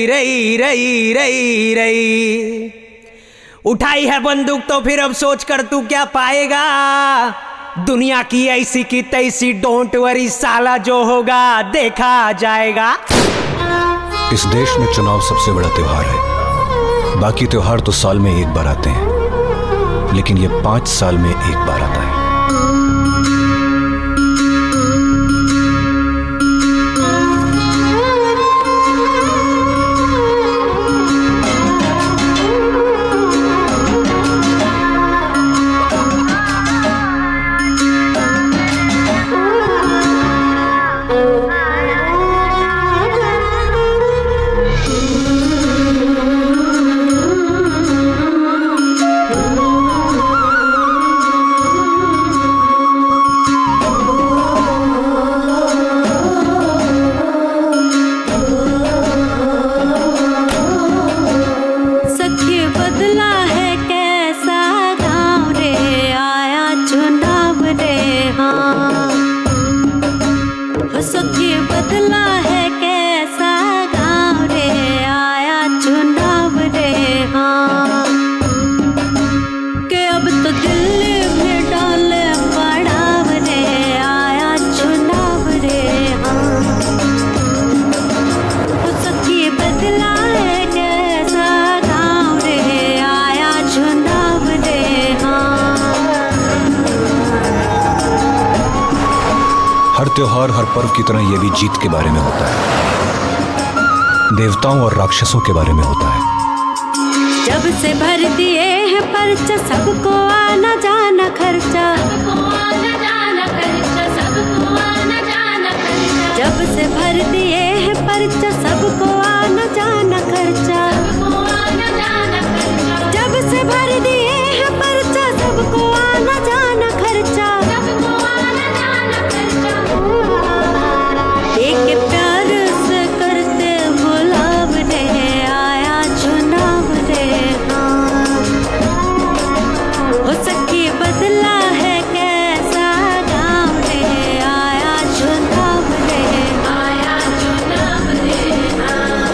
रई रई रई रई रई। उठाई है बंदूक तो फिर अब सोच कर तू क्या पाएगा, दुनिया की ऐसी की तैसी, डोंट वरी साला, जो होगा देखा जाएगा। इस देश में चुनाव सबसे बड़ा त्योहार है। बाकी त्योहार तो साल में एक बार आते हैं, लेकिन ये 5 साल में एक बार आता है। हर त्योहार, हर पर्व की तरह यह भी जीत के बारे में होता है, देवताओं और राक्षसों के बारे में होता है। जब से भर दिए हैं पर्चा, सबको आना जाना खर्चा, सबको आना जाना खर्चा, सबको आना जाना खर्चा। जब से भर दिए हैं पर्चा, सबको आना जाना खर्चा, सबको आना जाना खर्चा। जब से भर दिए हैं पर्चा, सबको आना जाना खर्चा, सबको आना जाना खर्चा। एक प्यार से करते गुलाब रे, आया चुनाव रे, हाँ। हो सखी बदला है कैसा गाँव रे, आया चुनाव रे, आया चुनाव रे, हाँ।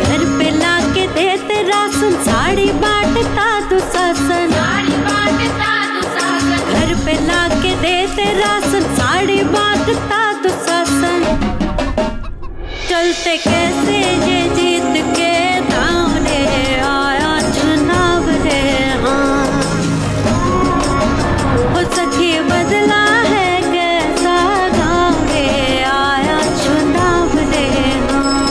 घर पे लाके देते राशन, साड़ी बांटता दुशासन, साड़ी बांटता दुशासन। घर पे लाके देते राशन, साड़ी बांटता दुशासन। चलते कैसे ये जीत के दांव रे, आया चुनाव रे, हाँ। हो सखी बदला है कैसा गाँव रे, आया चुनाव रे, हाँ।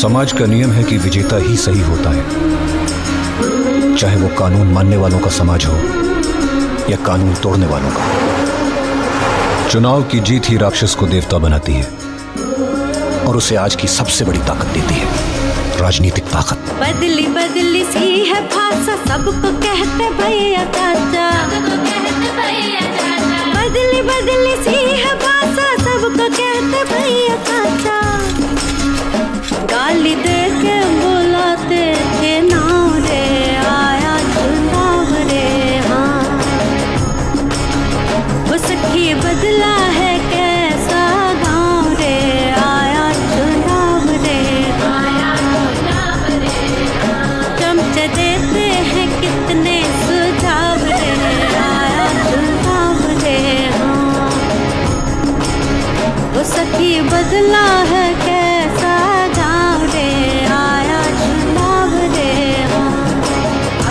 समाज का नियम है कि विजेता ही सही होता है, चाहे वो कानून मानने वालों का समाज हो या कानून तोड़ने वालों का। चुनाव की जीत ही राक्षस को देवता बनाती है और उसे आज की सबसे बड़ी ताकत देती है, राजनीतिक ताकत। बदली बदली सी है भाषा, सबको कहते भैया चाचा, सबको कहते भैया चाचा। बदली बदली सी है भाषा, सबको कहते भैया चाचा। गाली दे के बुलाते थे नाम रे, आया चुनाव रे, हाँ। वो सखी बदला है कैसा गाँव रे, आया चुनाव रे, आया चुनाव रे, हाँ। चमचे देते हैं कितने सुझाव रे, आया चुनाव रे, हाँ। वो सखी बदला है कैसा गाँव रे, आया चुनाव रे, हाँ।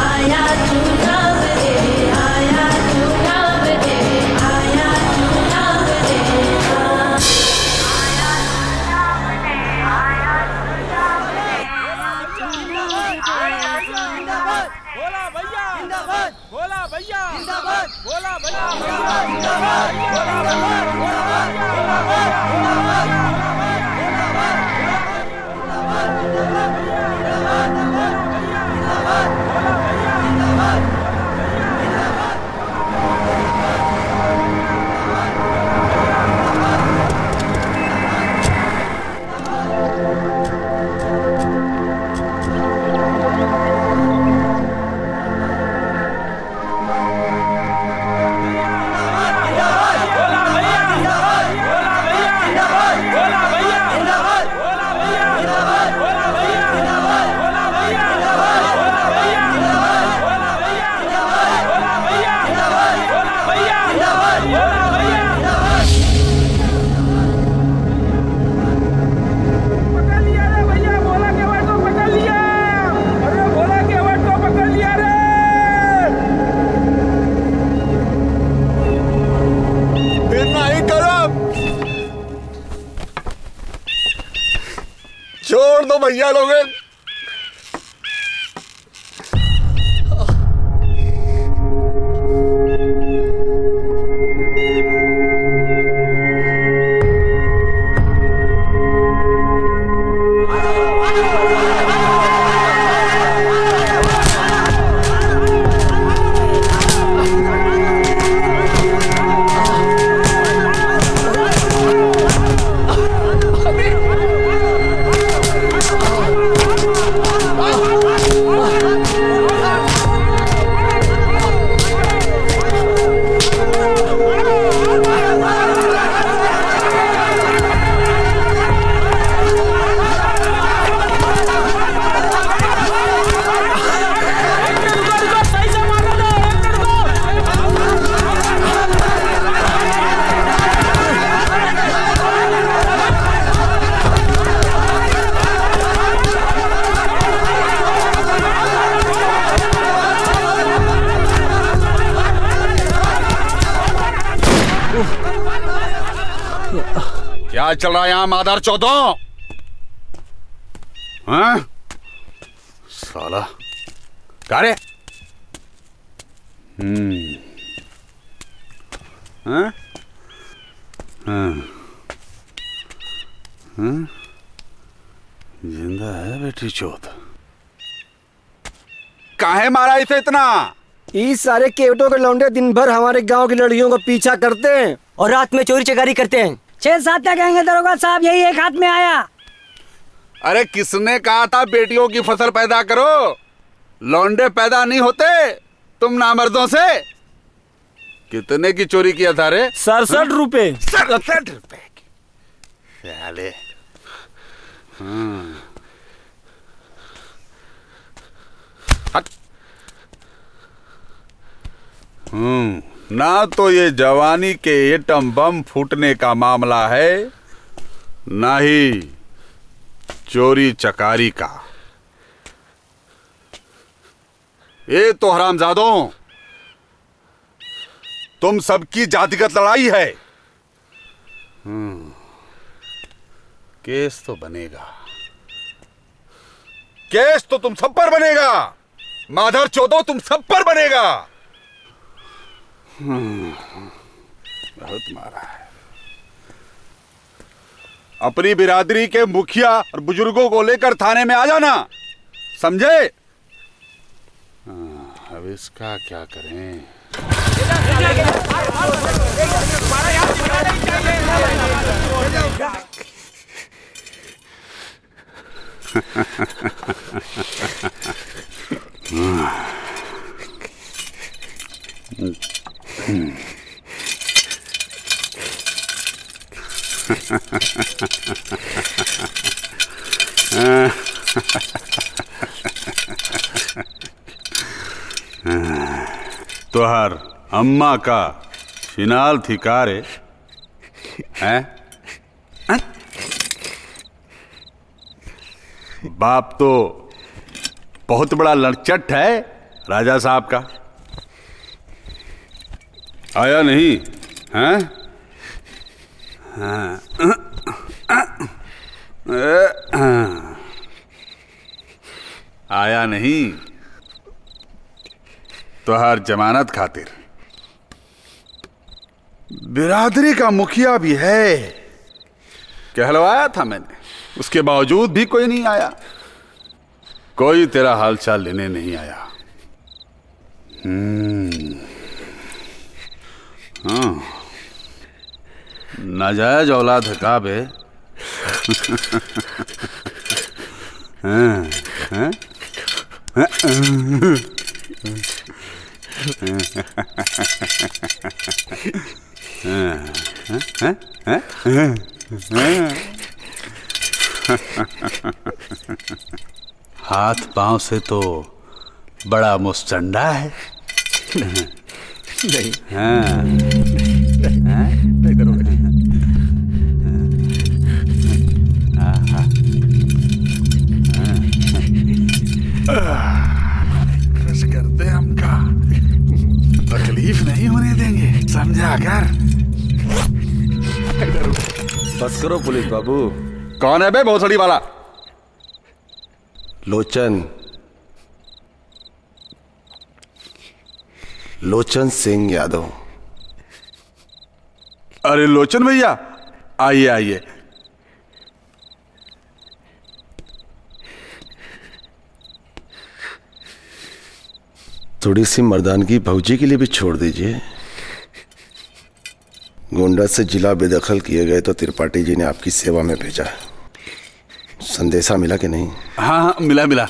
आया चुनाव रे, आया चुनाव रे, आया चुनाव रे, हाँ। भोला भैया जिंदाबाद, भोला भैया जिंदाबाद, भोला भैया जिंदाबाद, भोला भैया जिंदाबाद। दो भैया लोग। क्या चल रहा है यहाँ मादर चौदह? हाँ? साला क्या रे? हाँ? हाँ? हाँ? जिंदा है बेटी चौथ? काहे मारा इसे इतना? ये सारे केवटों के लौंडे दिन भर हमारे गांव की लड़कियों का पीछा करते हैं और रात में चोरी चकारी करते हैं। 6-7 क्या कहेंगे दरोगा साहब, यही एक हाथ में आया। अरे किसने कहा था बेटियों की फसल पैदा करो? लौंडे पैदा नहीं होते तुम नामर्दों से। कितने की चोरी किया था रे? 67 रुपए। 67 रुपए की साले। हट। ना तो ये जवानी के एटम बम फूटने का मामला है, ना ही चोरी चकारी का। ये तो हरामजादों, तुम सबकी जातिगत लड़ाई है। केस तो बनेगा, केस तो तुम सब पर बनेगा। माधर चौदह तुम सब पर बनेगा। बहुत मारा है। अपनी बिरादरी के मुखिया और बुजुर्गों को लेकर थाने में आ जाना, समझे? अब इसका क्या करें? तोहर अम्मा का फिनाल थी कारे हैं? बाप तो बहुत बड़ा लड़चट है राजा साहब का। आया नहीं हैं? आया नहीं तो हर जमानत खातिर। बिरादरी का मुखिया भी है, कहलवाया था मैंने, उसके बावजूद भी कोई नहीं आया। कोई तेरा हालचाल लेने नहीं आया। हाँ, नाजायज औलाद है का बे? हाथ पांव से तो बड़ा मुस्टंडा है। नहीं। हाँ। बस करते हमका, तकलीफ नहीं होने देंगे, समझा कर? बस करो पुलिस बाबू। कौन है बे भोसड़ी वाला? लोचन सिंह यादव। अरे लोचन भैया, आइए आइए। थोड़ी सी मर्दानगी भौजी के लिए भी छोड़ दीजिए। गोंडा से जिला बेदखल किए गए तो त्रिपाठी जी ने आपकी सेवा में भेजा है। संदेशा मिला कि नहीं? हाँ हाँ, मिला मिला।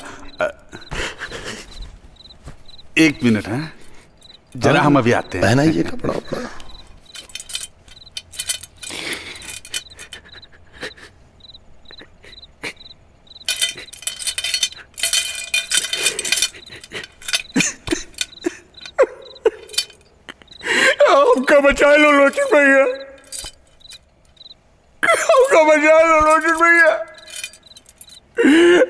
एक मिनट है जरा, हम अभी आते हैं। पहनाइए कपड़ा उपड़ा। हमका बचा लो लोचन भैया, हमका बचा लो लोचन भैया,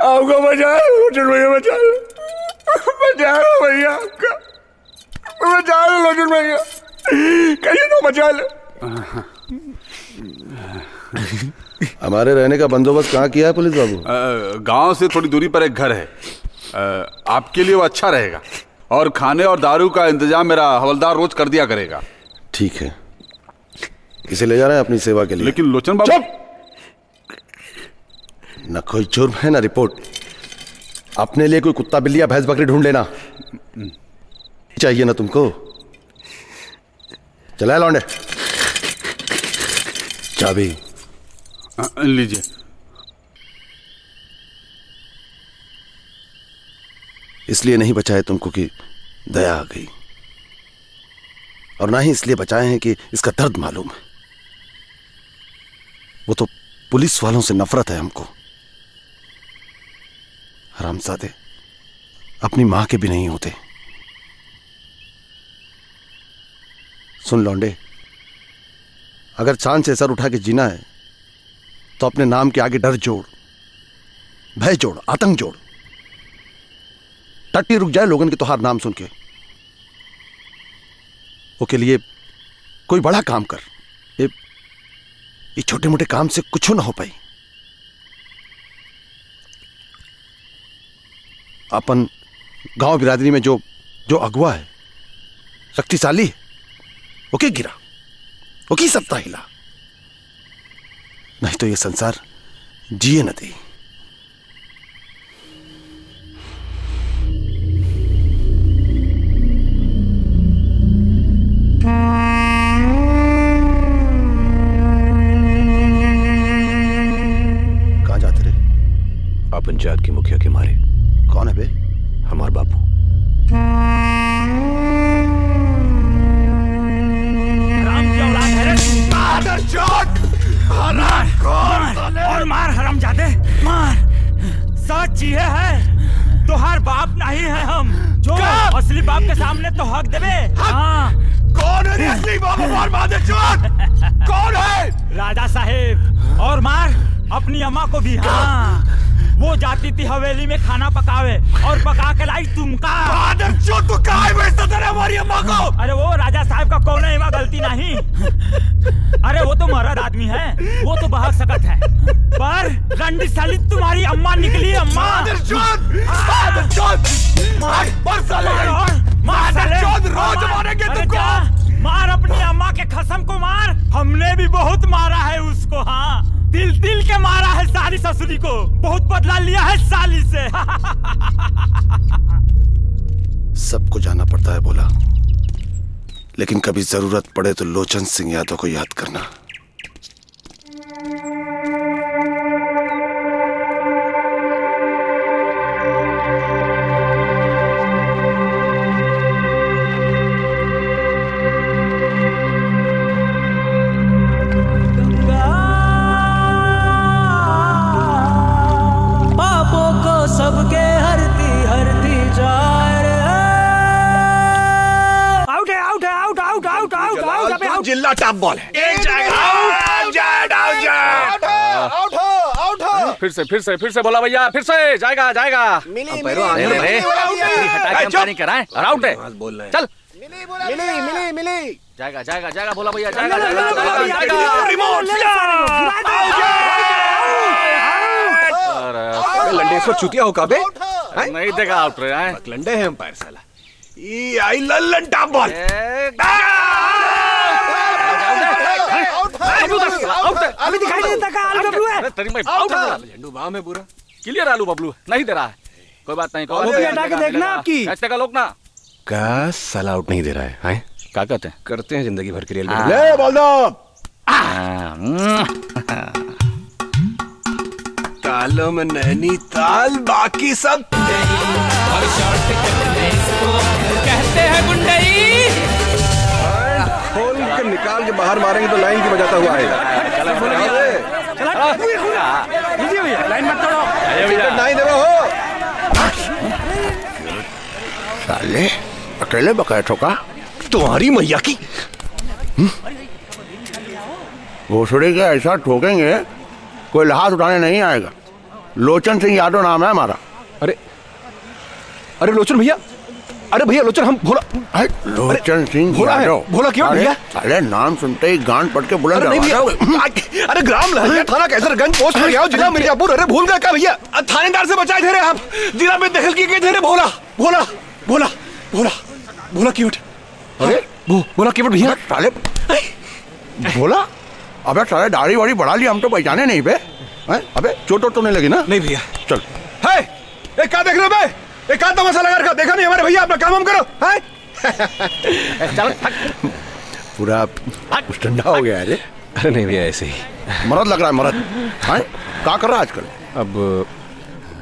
आपका बचा लो लोचन भैया, बचा लो भैया, आपका बचा लो लोचन भैया, कहिए तो बचा लो। हमारे रहने का बंदोबस्त कहाँ किया है पुलिस बाबू? गांव से थोड़ी दूरी पर एक घर है, आपके लिए वो अच्छा रहेगा, और खाने और दारू का इंतजाम मेरा हवलदार रोज कर दिया करेगा। ठीक है, किसे ले जा रहे हैं अपनी सेवा के लिए? लेकिन लोचन बाबू। चुप! न कोई जुर्म है ना रिपोर्ट। अपने लिए कोई कुत्ता बिल्ली या भैंस बकरी ढूंढ लेना चाहिए ना तुमको। चला लौंडे, चाबी लीजिए। इसलिए नहीं बचाए तुमको कि दया आ गई, और ना ही इसलिए बचाए हैं कि इसका दर्द मालूम है। वो तो पुलिस वालों से नफरत है हमको। हरामजादे अपनी मां के भी नहीं होते। सुन लौंडे, अगर चांद से सर उठा के जीना है तो अपने नाम के आगे डर जोड़, भय जोड़, आतंक जोड़। टट्टी रुक जाए लोगन के तोहार नाम सुन के। वो के लिए कोई बड़ा काम कर। ये छोटे मोटे काम से कुछ ना हो पाई। अपन गांव बिरादरी में जो अगुआ है, शक्तिशाली है, वो क्या गिरा, वो की सत्ता हिला, नहीं तो ये संसार जिए न दे। कहां जाते रे? आप पंचायत की मुखिया के मारे। कौन है बे? हमार बापू। और मार हरामजादे, मार। सच ये है, तोहार बाप नहीं है हम, जो असली बाप के सामने तो हक देबे। हाँ। कौन है असली बाप? मार मादे चोट। कौन है? राजा साहेब। और मार अपनी अम्मा को भी। हाँ, वो जाती थी हवेली में खाना पकावे और पका के लाई तुमका। तू काहे बेइज्जत कर हमारी अम्मा को? अरे वो राजा साहब का कौन है, गलती नहीं। अरे वो तो मर्द आदमी है, वो तो बहुत सख्त है, पर रंडी साली तुम्हारी अम्मा निकली। अम्मा रोज मारेंगे तुमको। मार अपनी अम्मा के कसम को मार, हमने भी बहुत मारा है उसको। हाँ, दिल दिल के मारा है साली ससुरी को, बहुत बदला लिया है साली से। सबको जाना पड़ता है बोला, लेकिन कभी जरूरत पड़े तो लोचन सिंह यादव को याद करना। पापों को सबके हरती हरती जाए रे। आउट है, आउट है, out out out out out out. जिल्ला टॉप बॉल है। फिर से बोला भैया, फिर से जाएगा जाएगा। मिली कराए और आउट है। चल मिली जाएगा जाएगा जाएगा बोला भैया, जाएगा जाएगा। लंडे इसको चुतिया हो काबे नहीं देगा आउट रे हैं लंडे हैं अंपायर साला ई आई लल्लन टॉप बॉल अभी दिखाई नहीं देता का आलू बबलू है। तेरी मैं आउट है झंडू बाह में पूरा क्लियर आलू बबलू नहीं दे रहा है कोई बात नहीं वो भी हटा के देखना आपकी। कैच का लोग ना का साला आउट नहीं दे रहा है हैं क्या कहते हैं करते हैं जिंदगी भर के लिए ले बोल दो तालों में नैनीताल बाकी सब कहते हैं गुंडई खोल के निकाल के बाहर मारेंगे तो लाइन की बजाता हुआ आएगा लाइन मत तोड़ो। नहीं दे हो साले अकेले बकैत हो का तुम्हारी मैया की भोसड़ी का ऐसा ठोकेंगे कोई लाश उठाने नहीं आएगा। लोचन सिंह यादव नाम है हमारा। अरे अरे लोचन भैया अरे भैया लोचन हम भोला लोचन सिंह भोला है, यादव भोला क्यों भैया? अरे नाम सुनते ही गांड पट के बुलंद अरे नहीं भैया अरे ग्राम लहरिया थाना कैसरगंज पोस्ट पर गया जिला मिर्जापुर अरे भूल गए क्या भैया थानेदार से बचाए थे रे आप जिला में दखल किए गए थे रे भोला भोला भोला भोला भोला कीवट अरे भोला कीवट भैया साले बोला अबे साले दाढ़ी वाड़ी बढ़ा ली हम तो पहचाने नहीं पे अबे चोट तो नहीं लगी ना। नहीं भैया चल है एक क्या देख रहे हो बे एक का तमाशा लगा रखा देखा नहीं हमारे भैया अपना काम हम करो है चल पूरा ठंडा हो गया है। अरे नहीं भैया ऐसे ही मरद लग रहा है मरद है क्या कर रहा है आजकल। अब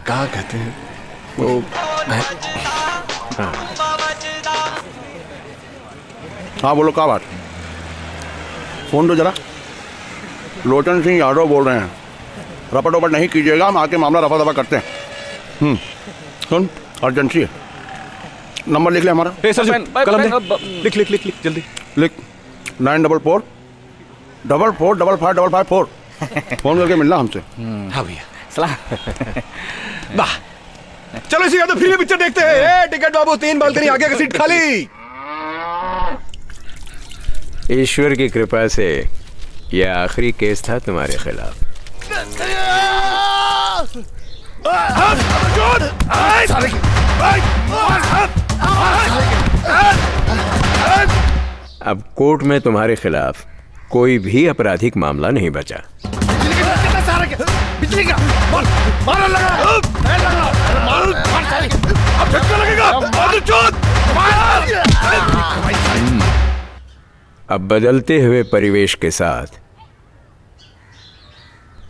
क्या कहते हैं वो हाँ बोलो क्या बात फोन दो जरा। लोचन सिंह यादव बोल रहे हैं रपट वपट नहीं कीजिएगा हम आके मामला रफा दफा करते हैं। सुन अर्जेंसी है नंबर लिख ले हमारा। ए सर कलम पेन, दे लिख लिख लिख लिख जल्दी लिख 944 4455554 फोन करके मिलना हमसे। हाँ भैया सलाह वाह चलो इसी का तो फ्री में पिक्चर देखते हैं टिकट बाबू 3 बालकनी आगे का सीट खाली। ईश्वर की कृपा से यह आखिरी केस था तुम्हारे खिलाफ। अब कोर्ट में तुम्हारे खिलाफ कोई भी आपराधिक मामला नहीं बचा। अब बदलते हुए परिवेश के साथ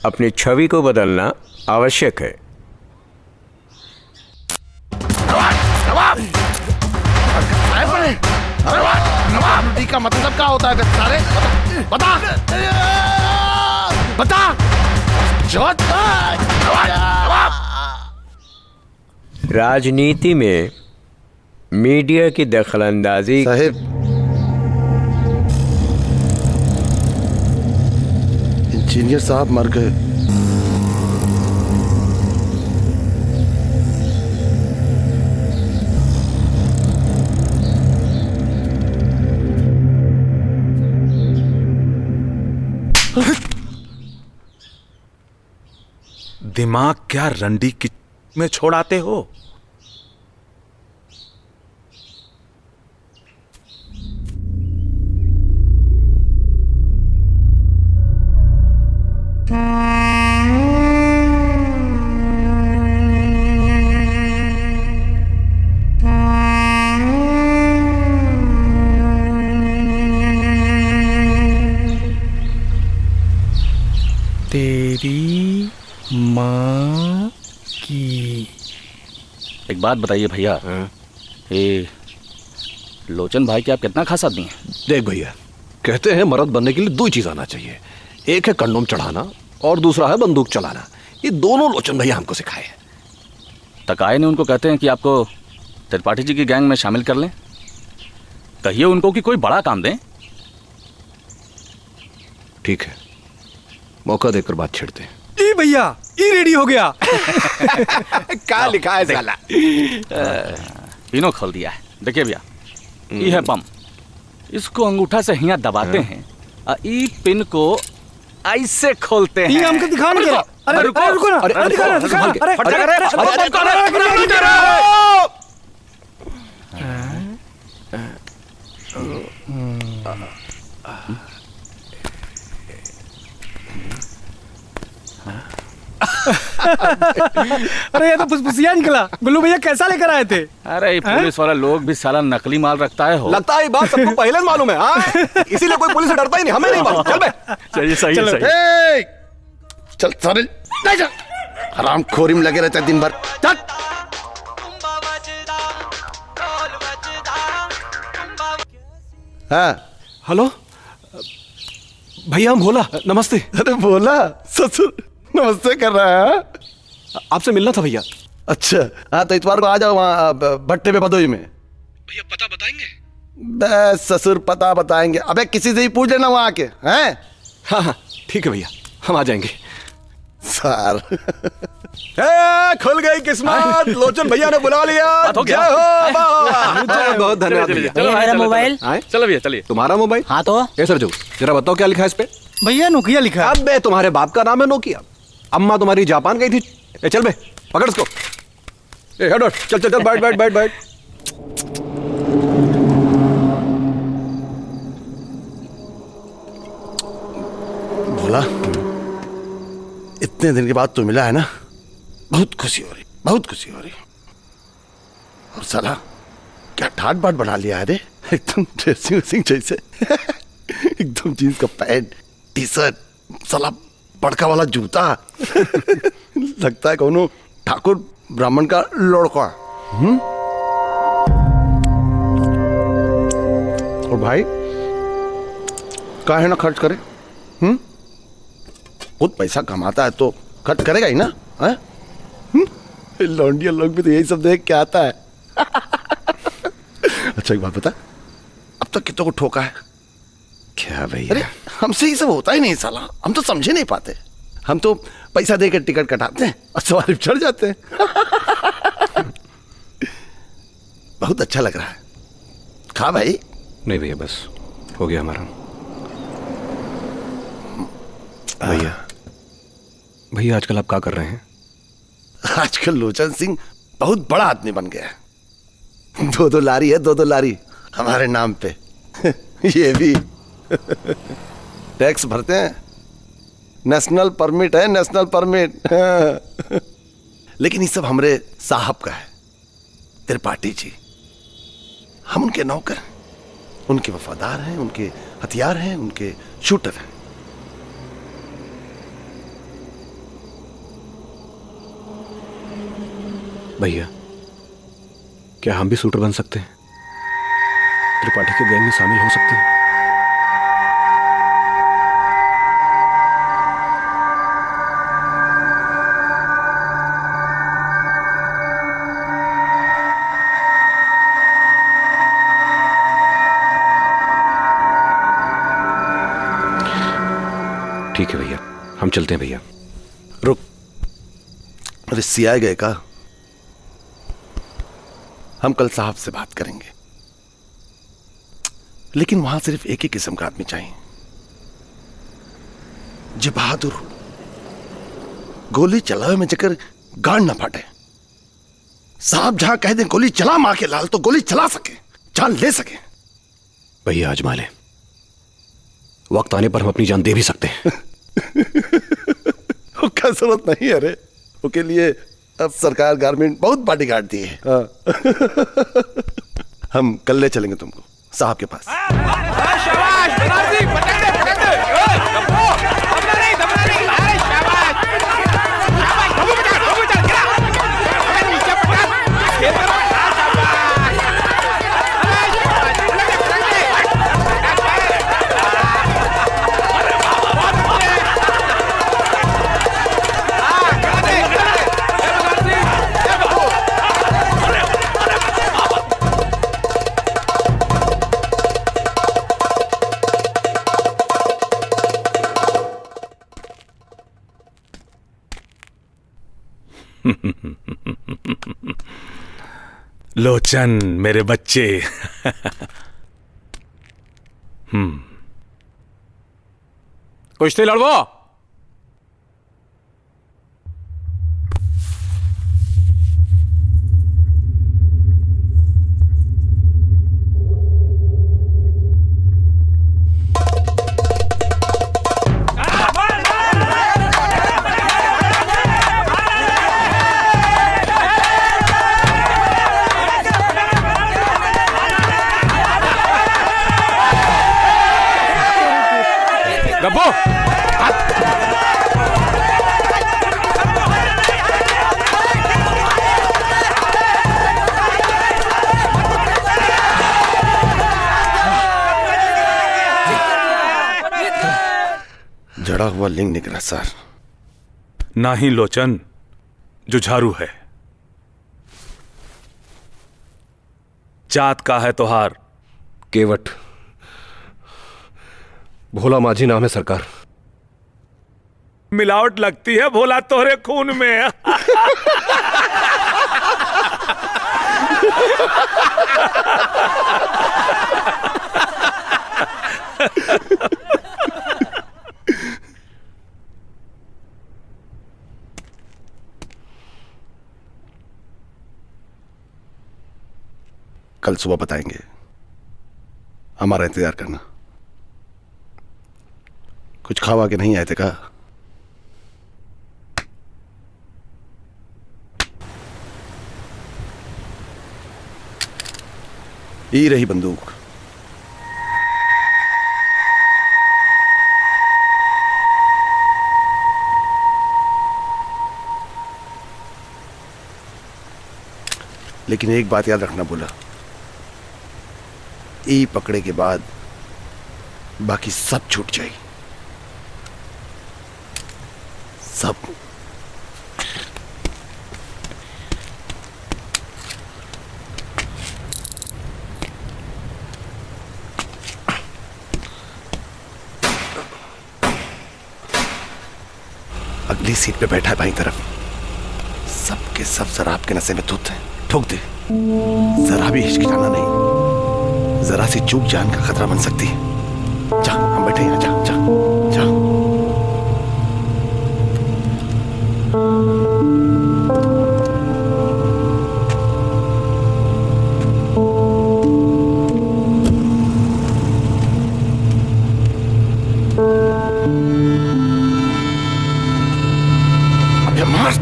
अपनी छवि को बदलना आवश्यक है। का मतलब क्या होता है सारे बता बता राजनीति में मीडिया की दखलंदाजी साहिब इंजीनियर साहब मर गए। दिमाग क्या रंडी की में छोड़ाते हो। तेरी माँ की एक बात बताइए भैया ये लोचन भाई के आप कितना खास आदमी हैं। देख भैया कहते हैं मर्द बनने के लिए 2 चीज आना चाहिए एक है कंडोम चढ़ाना और दूसरा है बंदूक चलाना। ये दोनों लोचन भैया हमको सिखाए हैं। तकाए ने उनको कहते हैं कि आपको त्रिपाठी जी की गैंग में शामिल कर लें। कहिए उनको कि कोई बड़ा काम दें। ठीक है मौका देकर बात छेड़ते हैं। ई भैया ई रेडी हो गया। क्या लिखा है साला पिनो खोल दिया है। देखिए भैया ये है बम। इसको अंगूठा से हिया दबाते हैं और ई पिन को ऐसे खोलते हैं। ये हमको दिखाओ ना जरा। अरे रुको। रुको ना, अरे, अरे दिखा ना, दिखा ना, संभाल के। अरे हट जा, अरे, अरे ये तो फुसफुसिया निकला। गुल्लू भैया कैसा लेकर आए थे? अरे ये पुलिस वाला लोग भी साला नकली माल रखता है हो। लगता है ये बात सबको पहले से मालूम है, हाँ? इसीलिए कोई पुलिस से डरता ही नहीं, हमें नहीं मालूम। चल बे। चलिए सही है, सही है। ए, चल सारे ले जा। आराम खोरी में लगे रहते हैं दिन भर। चल। हाँ हेलो भैया, हम भोला, नमस्ते। अरे बोला ससुर नमस्ते कर रहा है, हाँ? आपसे मिलना था भैया। अच्छा हाँ, तो इतवार को आ जाओ वहाँ भट्टे पे भदोई में। भैया पता बताएंगे? बस ससुर पता बताएंगे। अबे किसी से ही पूछ लेना वहाँ आके, हैं? हाँ हाँ ठीक है भैया, हम आ जाएंगे। सार खुल गई किस्मत, लोचन भैया ने बुला लिया। बात हो गया। जय हो बाबा। बहुत धन्यवाद चलिए, भैया। चलो, ये मेरा चलो, मोबाइल। चलो भैया चलिए। तुम्हारा मोबाइल? हाँ तो ए सर, जो जरा बताओ क्या लिखा है इस पे? भैया नोकिया लिखा है। अब बे, तुम्हारे बाप का नाम है नोकिया। अम्मा तुम्हारी जापान गई थी। ए चल बे, पकड़ इसको। ए हट हट, चल चल चल, बैठ बैठ बैठ बैठ। बोला इतने दिन के बाद तो मिला है ना, बहुत खुशी हो रही, बहुत खुशी हो रही। और साला क्या ठाट बाट बना लिया है रे, एकदम ड्रेसिंग वेसिंग जैसे। एकदम जींस का पैंट, टी शर्ट, साला बड़का वाला जूता। लगता है कौनो ठाकुर ब्राह्मण का लड़का। और भाई काहे ना खर्च करे, खुद पैसा कमाता है तो खर्च करेगा ही ना, है? लौंडिया लोग भी तो यही सब देख के आता है। अच्छा एक बात बता, अब तक कितनों को ठोका है? क्या भैया? अरे हमसे ये सब होता ही नहीं साला, हम तो समझे नहीं पाते। हम तो पैसा देकर टिकट कटाते हैं और सवारी चढ़ जाते हैं। बहुत अच्छा लग रहा है, खा भाई। नहीं भैया, बस हो गया हमारा। भैया भैया आजकल आप क्या कर रहे हैं? आजकल लोचन सिंह बहुत बड़ा आदमी बन गया है। 2-2 लारी है, 2-2 लारी हमारे नाम पे। ये भी टैक्स भरते हैं, नेशनल परमिट है, नेशनल परमिट। लेकिन ये सब हमरे साहब का है, त्रिपाठी जी। हम उनके नौकर हैं, उनके वफादार हैं, उनके हथियार हैं, उनके शूटर हैं। भैया क्या हम भी शूटर बन सकते हैं? त्रिपाठी के गैंग में शामिल हो सकते हैं? ठीक है भैया, हम चलते हैं भैया। रुक, अरे सीआई गए का? हम कल साहब से बात करेंगे, लेकिन वहां सिर्फ एक ही किस्म का आदमी चाहिए, जो बहादुर हो, गोली चलावे में जकर गांड ना फाटे। साहब जहां कह दें गोली चला मां के लाल, तो गोली चला सके, जान ले सके। भैया आजमा ले, वक्त आने पर हम अपनी जान दे भी सकते हैं। उसका जरूरत नहीं है रे, उसके लिए अब सरकार गारमेंट बहुत बॉडीगार्ड दी है। हम कल ले चलेंगे तुमको साहब के पास। लोचन मेरे बच्चे। कुश्ती लड़वो। सड़ा हुआ लिंग निकला सर। ना ही लोचन जुझारू है। जात का है तोहार? केवट। भोला माझी नाम है सरकार। मिलावट लगती है भोला तोहरे खून में। कल सुबह बताएंगे, हमारा इंतजार करना। कुछ खावा के नहीं आए थे का? ये रही बंदूक। लेकिन एक बात याद रखना बोला, ई पकड़े के बाद बाकी सब छूट जाए, सब। अगली सीट पे बैठा है बाईं तरफ, सबके सब शराब के नशे में धुत है। ठोक दे, जरा भी हिचकिचाना नहीं, जरा सी चूक जान का खतरा बन सकती है। जा, हम बैठे हैं, जा जा जा। अबे मार।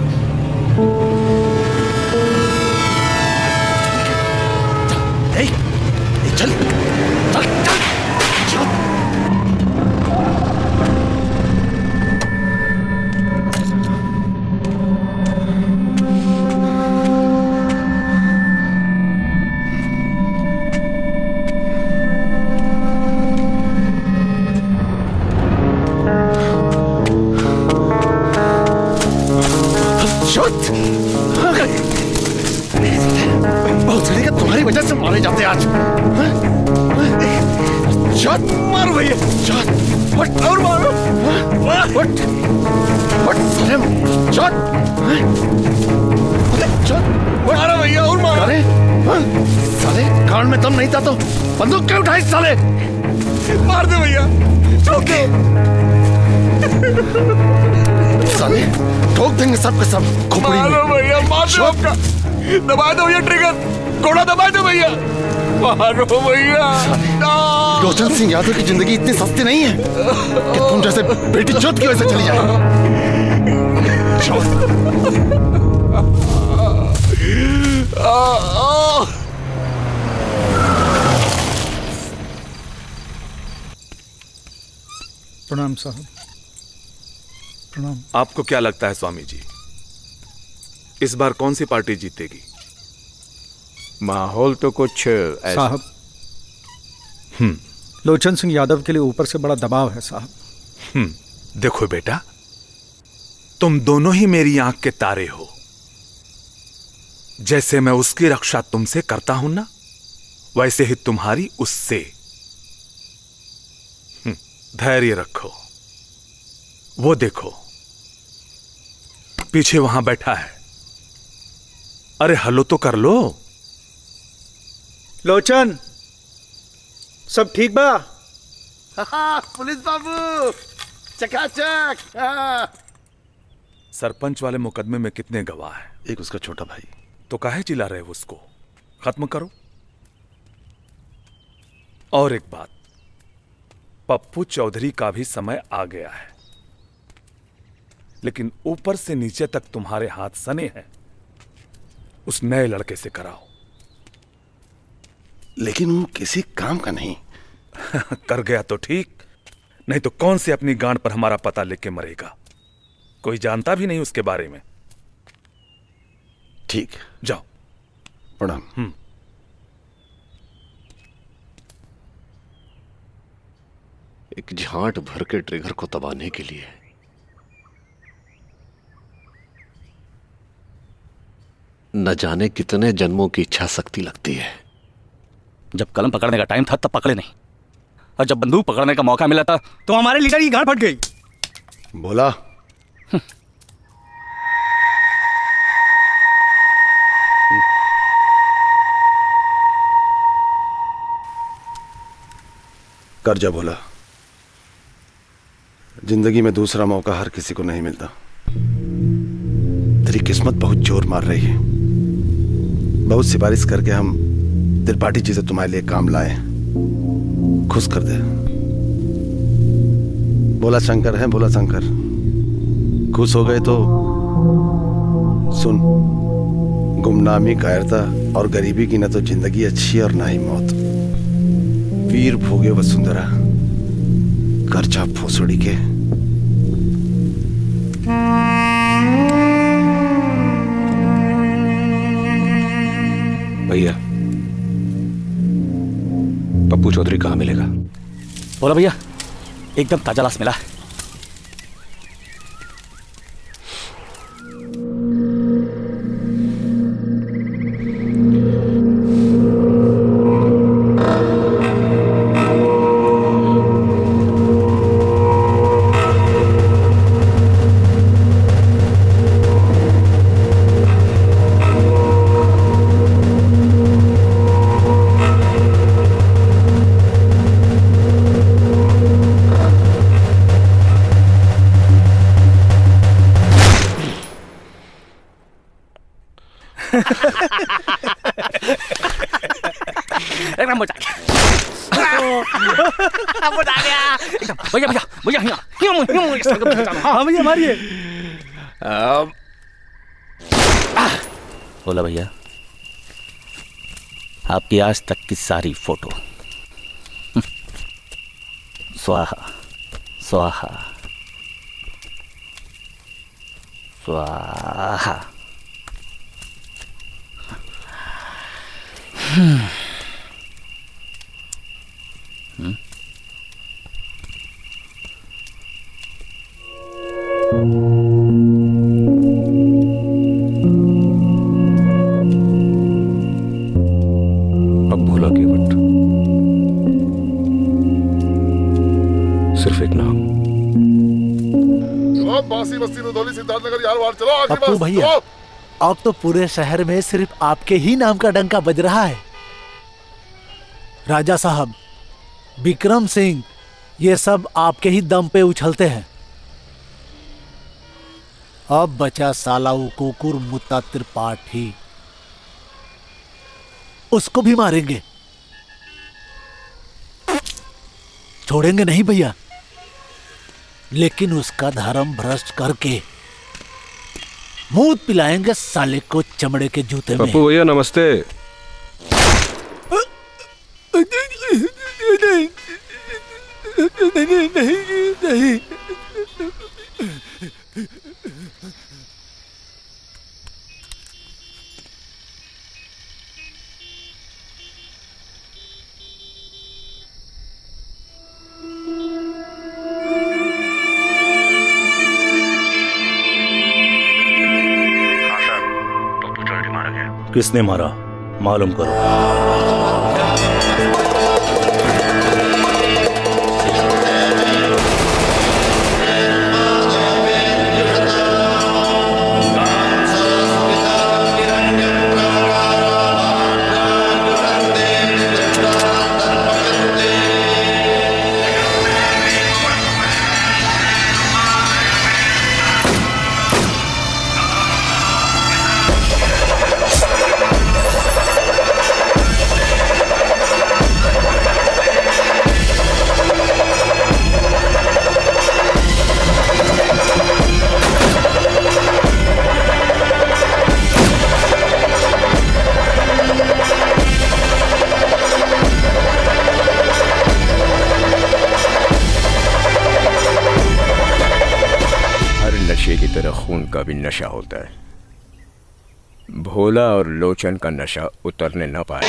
चल चल चल। भोसड़ी का तुम्हारी वजह से मारे जाते आज। शॉट मारो भैया, शॉट। फट और मारो, फट फट साले, शॉट शॉट मारो भैया और मारो। अरे साले कान में दम नहीं था तो बंदूक क्यों उठाई साले? मार दे भैया, ठोक दे साले, ठोक देंगे सब के सब खोपड़ी में। मारो भैया, मार दो आपका, दबा दो भैया ट्रिगर, घोड़ा दबा दो भैया, मारो भैया। लोचन सिंह यादव की जिंदगी इतनी सस्ती नहीं है कि तुम जैसे बेटी चौथ की वजह से चली जाए। प्रणाम साहब, प्रणाम। आपको क्या लगता है स्वामी जी, इस बार कौन सी पार्टी जीतेगी? माहौल तो कुछ साहब, लोचन सिंह यादव के लिए ऊपर से बड़ा दबाव है साहब। देखो बेटा, तुम दोनों ही मेरी आंख के तारे हो। जैसे मैं उसकी रक्षा तुमसे करता हूं ना, वैसे ही तुम्हारी उससे। धैर्य रखो। वो देखो पीछे वहां बैठा है, अरे हलो तो कर लो। लोचन, सब ठीक बा? पुलिस बाबू चकाचक। सरपंच वाले मुकदमे में कितने गवाह हैं? एक उसका छोटा भाई। तो काहे चिल्ला रहे हो? उसको खत्म करो। और एक बात, पप्पू चौधरी का भी समय आ गया है, लेकिन ऊपर से नीचे तक तुम्हारे हाथ सने हैं। उस नए लड़के से कराओ। लेकिन वो किसी काम का नहीं। कर गया तो ठीक, नहीं तो कौन से अपनी गांड पर हमारा पता लेके मरेगा? कोई जानता भी नहीं उसके बारे में। ठीक, जाओ। एक झांट भर के ट्रिगर को दबाने के लिए न जाने कितने जन्मों की इच्छा शक्ति लगती है। जब कलम पकड़ने का टाइम था तब पकड़े नहीं, और जब बंदूक पकड़ने का मौका मिला था तो हमारे लीडर की गांड फट गई। बोला कर जा बोला। जिंदगी में दूसरा मौका हर किसी को नहीं मिलता। तेरी किस्मत बहुत जोर मार रही है। बहुत सिफारिश करके हम त्रिपाठी जी से तुम्हारे लिए काम लाए, खुश कर दे। बोला शंकर है, बोला शंकर। खुश हो गए तो सुन, गुमनामी, कायरता और गरीबी की न तो जिंदगी अच्छी है और ना ही मौत। वीर भोगे वसुंधरा, कर्जा भोसड़ी के। भैया, पप्पू चौधरी कहाँ मिलेगा? बोला भैया, एकदम ताजा लाश मिला है। एकदम मजा आ गया। भैया भैया भैया, हाँ भैया मारिए। बोला भैया, आपकी आज तक की सारी फोटो स्वाहा स्वाहा स्वाहा। अब भोला केवट सिर्फ एक नाम। बासी बस्ती रुधौली सिद्धार्थनगर यार वार चलो आगे पप्पू भैया, अब तो पूरे शहर में सिर्फ आपके ही नाम का डंका बज रहा है। राजा साहब, विक्रम सिंह, ये सब आपके ही दम पे उछलते हैं। अब बचा साला वो कुकुर मुत्ता त्रिपाठी, उसको भी मारेंगे। छोड़ेंगे नहीं भैया, लेकिन उसका धर्म भ्रष्ट करके मुंह पिलाएंगे साले को चमड़े के जूते में। पप्पू भैया नमस्ते। नहीं। किसने मारा मालूम करो। नशे की तरह खून का भी नशा होता है। भोला और लोचन का नशा उतरने न पाए।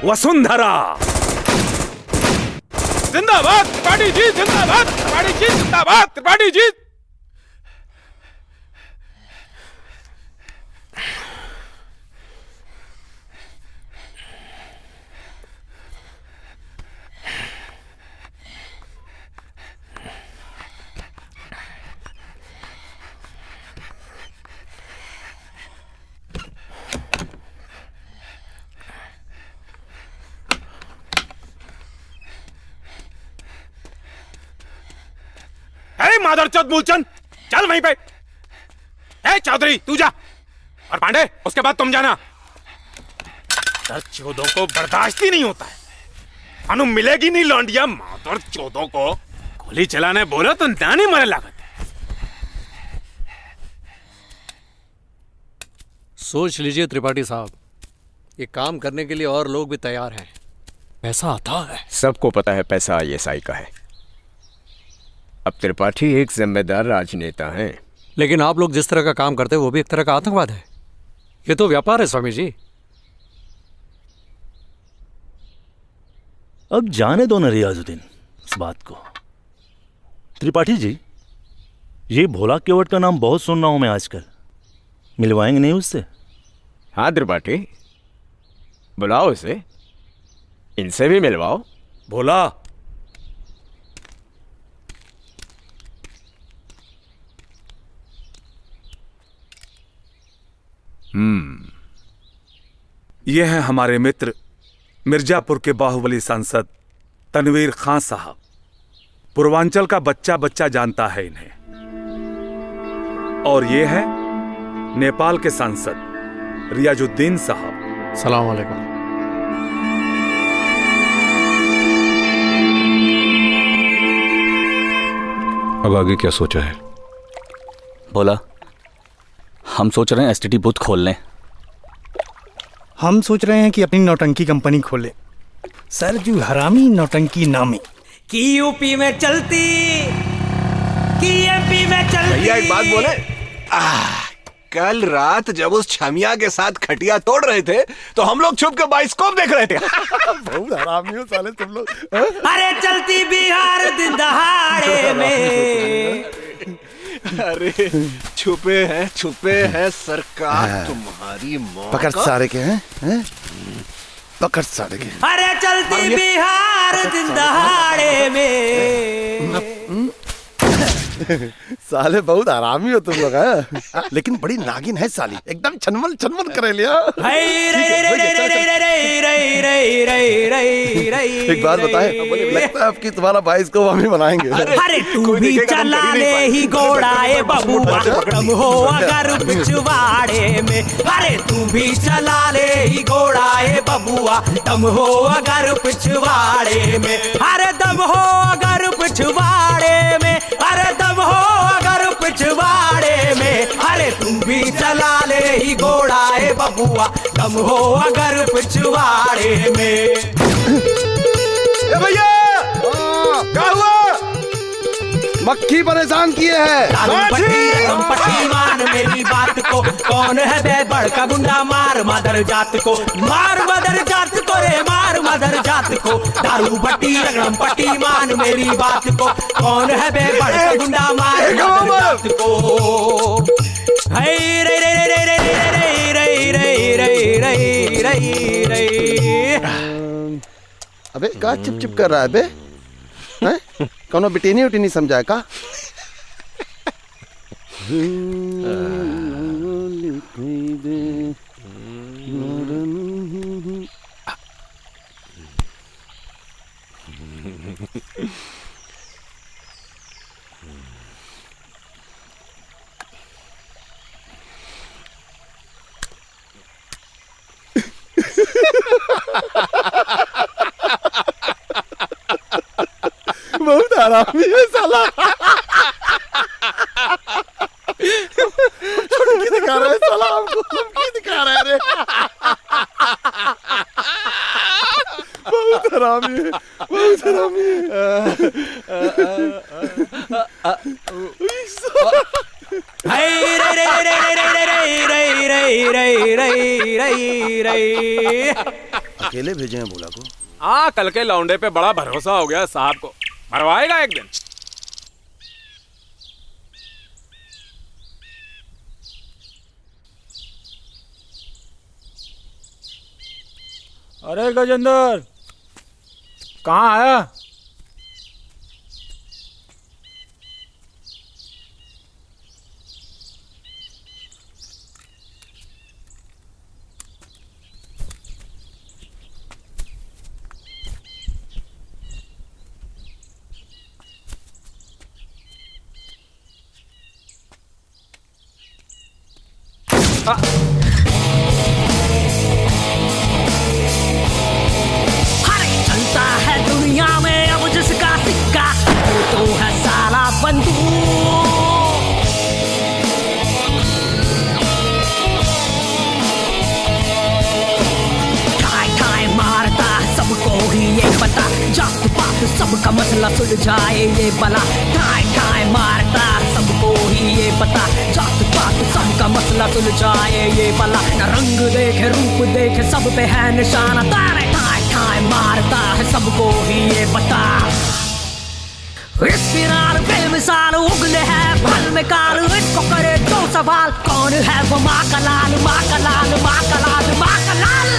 वसुंधरा। जिंदाबाद त्रिपाठी जी, जिंदाबाद त्रिपाठी जी, जिंदाबाद त्रिपाठी जी। अरे मादरचोद मूलचंद, चल वहीं पे। ए चौधरी तू जा, और पांडे उसके बाद तुम जाना। चौधों को बर्दाश्त ही नहीं होता है। अनु मिलेगी नहीं लौंडिया मादर चौधों को। गोली चलाने बोलो तो नानी मरे लागत। सोच लीजिए त्रिपाठी साहब, ये काम करने के लिए और लोग भी तैयार हैं। पैसा आता है। सबको पता है पैसा ISI का है। अब त्रिपाठी एक जिम्मेदार राजनेता हैं। लेकिन आप लोग जिस तरह का काम करते हैं वो भी एक तरह का आतंकवाद है। ये तो व्यापार है स्वामी जी। अब जाने दो ना रियाजुद्दीन इस बात को। त्रिपाठी जी, ये भोला केवट का नाम बहुत सुन रहा हूं मैं आजकल। मिलवाएंगे नहीं उससे? हाँ त्रिपाठी, बुलाओ उसे, इनसे भी मिलवाओ। भोला, ये हैं हमारे मित्र मिर्जापुर के बाहुबली सांसद तनवीर खान साहब। पूर्वांचल का बच्चा बच्चा जानता है इन्हें। और ये है नेपाल के सांसद रियाजुद्दीन साहब। सलाम अलैकुम। अब आगे क्या सोचा है? बोला, हम सोच रहे हैं STD बूथ खोल लें। हम सोच रहे हैं कि अपनी नौटंकी कंपनी खोले। सरजू हरामी नौटंकी नामी कि यूपी में चलती, कि MP में चलती। भैया एक बात बोले, कल रात जब उस छमिया के साथ खटिया तोड़ रहे थे तो हम लोग छुप के बाइस्कोप देख रहे थे। बहुत हरामी हो साले तुम लोग। अरे चलती बिहार दिन दहाड़े में। अरे छुपे हैं सरकार तुम्हारी मौत। पकड़ सारे के हैं? पकड़ सारे के। अरे चलती बिहार दिन दहाड़े में। साले बहुत आरामी हो तुम लोग हैं। लेकिन बड़ी नागिन है साली, एकदम छनमल छनमल करे लिया। एक बात बताए, लगता है आपकी तुम्हारा बाइस को हम ही बनाएंगे। अरे तू भी चला ले ही घोड़ाए बबुआ, तुम हो अगर पिछवाड़े में। अरे तू भी चला ले ही घोड़ाए बबुआ, तुम हो अगर पिछवाड़े में। अरे दम हो अगर पिछवाड़े में, अरे दम हो अगर पिछवाड़े में। अरे तुम भी चला ले ही घोड़ाए बबुआ, दम हो अगर पिछवाड़े में। भैया क्या हुआ? मक्खी परेशान किए है। पट्टी मान मेरी बात को, कौन है बे बड़का गुंडा? मार मदर जात को, मार मदर जात को रे, मार मदर जात को। दारू भट्टी रगड़म पट्टी मान मेरी बात को, कौन है बे बड़का गुंडा? मार मदर जात को। हे रे रे रे रे रे रे रे रे रे रे रे। अबे क्या चिप चिप कर रहा है बे? हैं? कौनो बिटेनी उटेनी समझा का? बहुत आरामी है साला। छुटकी दिखा रहा है साला हमको, छुटकी दिखा रहा है रे। बहुत आरामी है, बहुत आरामी है। अकेले भेजे हैं भोला को? हाँ, कल के लौंडे पे बड़ा भरोसा हो गया साहब को, मरवाएगा एक दिन। अरे गजेंद्र, कहाँ आया? चलता है दुनिया में अब जिसका सिक्का वो तो है साला बंदूक। ठाए ठाए मारता है सबको ही ये पता, जात पात सबका मसला सुलझाए ये बला। ठाए ठाए मारता है सबको ही ये पता, जात पात सबका मसला सुलझाए ये बला। न रंग देखे रूप देखे सब पे है निशाना, तारे ठाए ठाए मारता है सबको ही ये पता। इसकी नाल बेमिसाल उगले है फल में काल, इसको करे दो सवाल, कौन है वो माँ का लाल, माँ का लाल, माँ का लाल, माँ का लाल।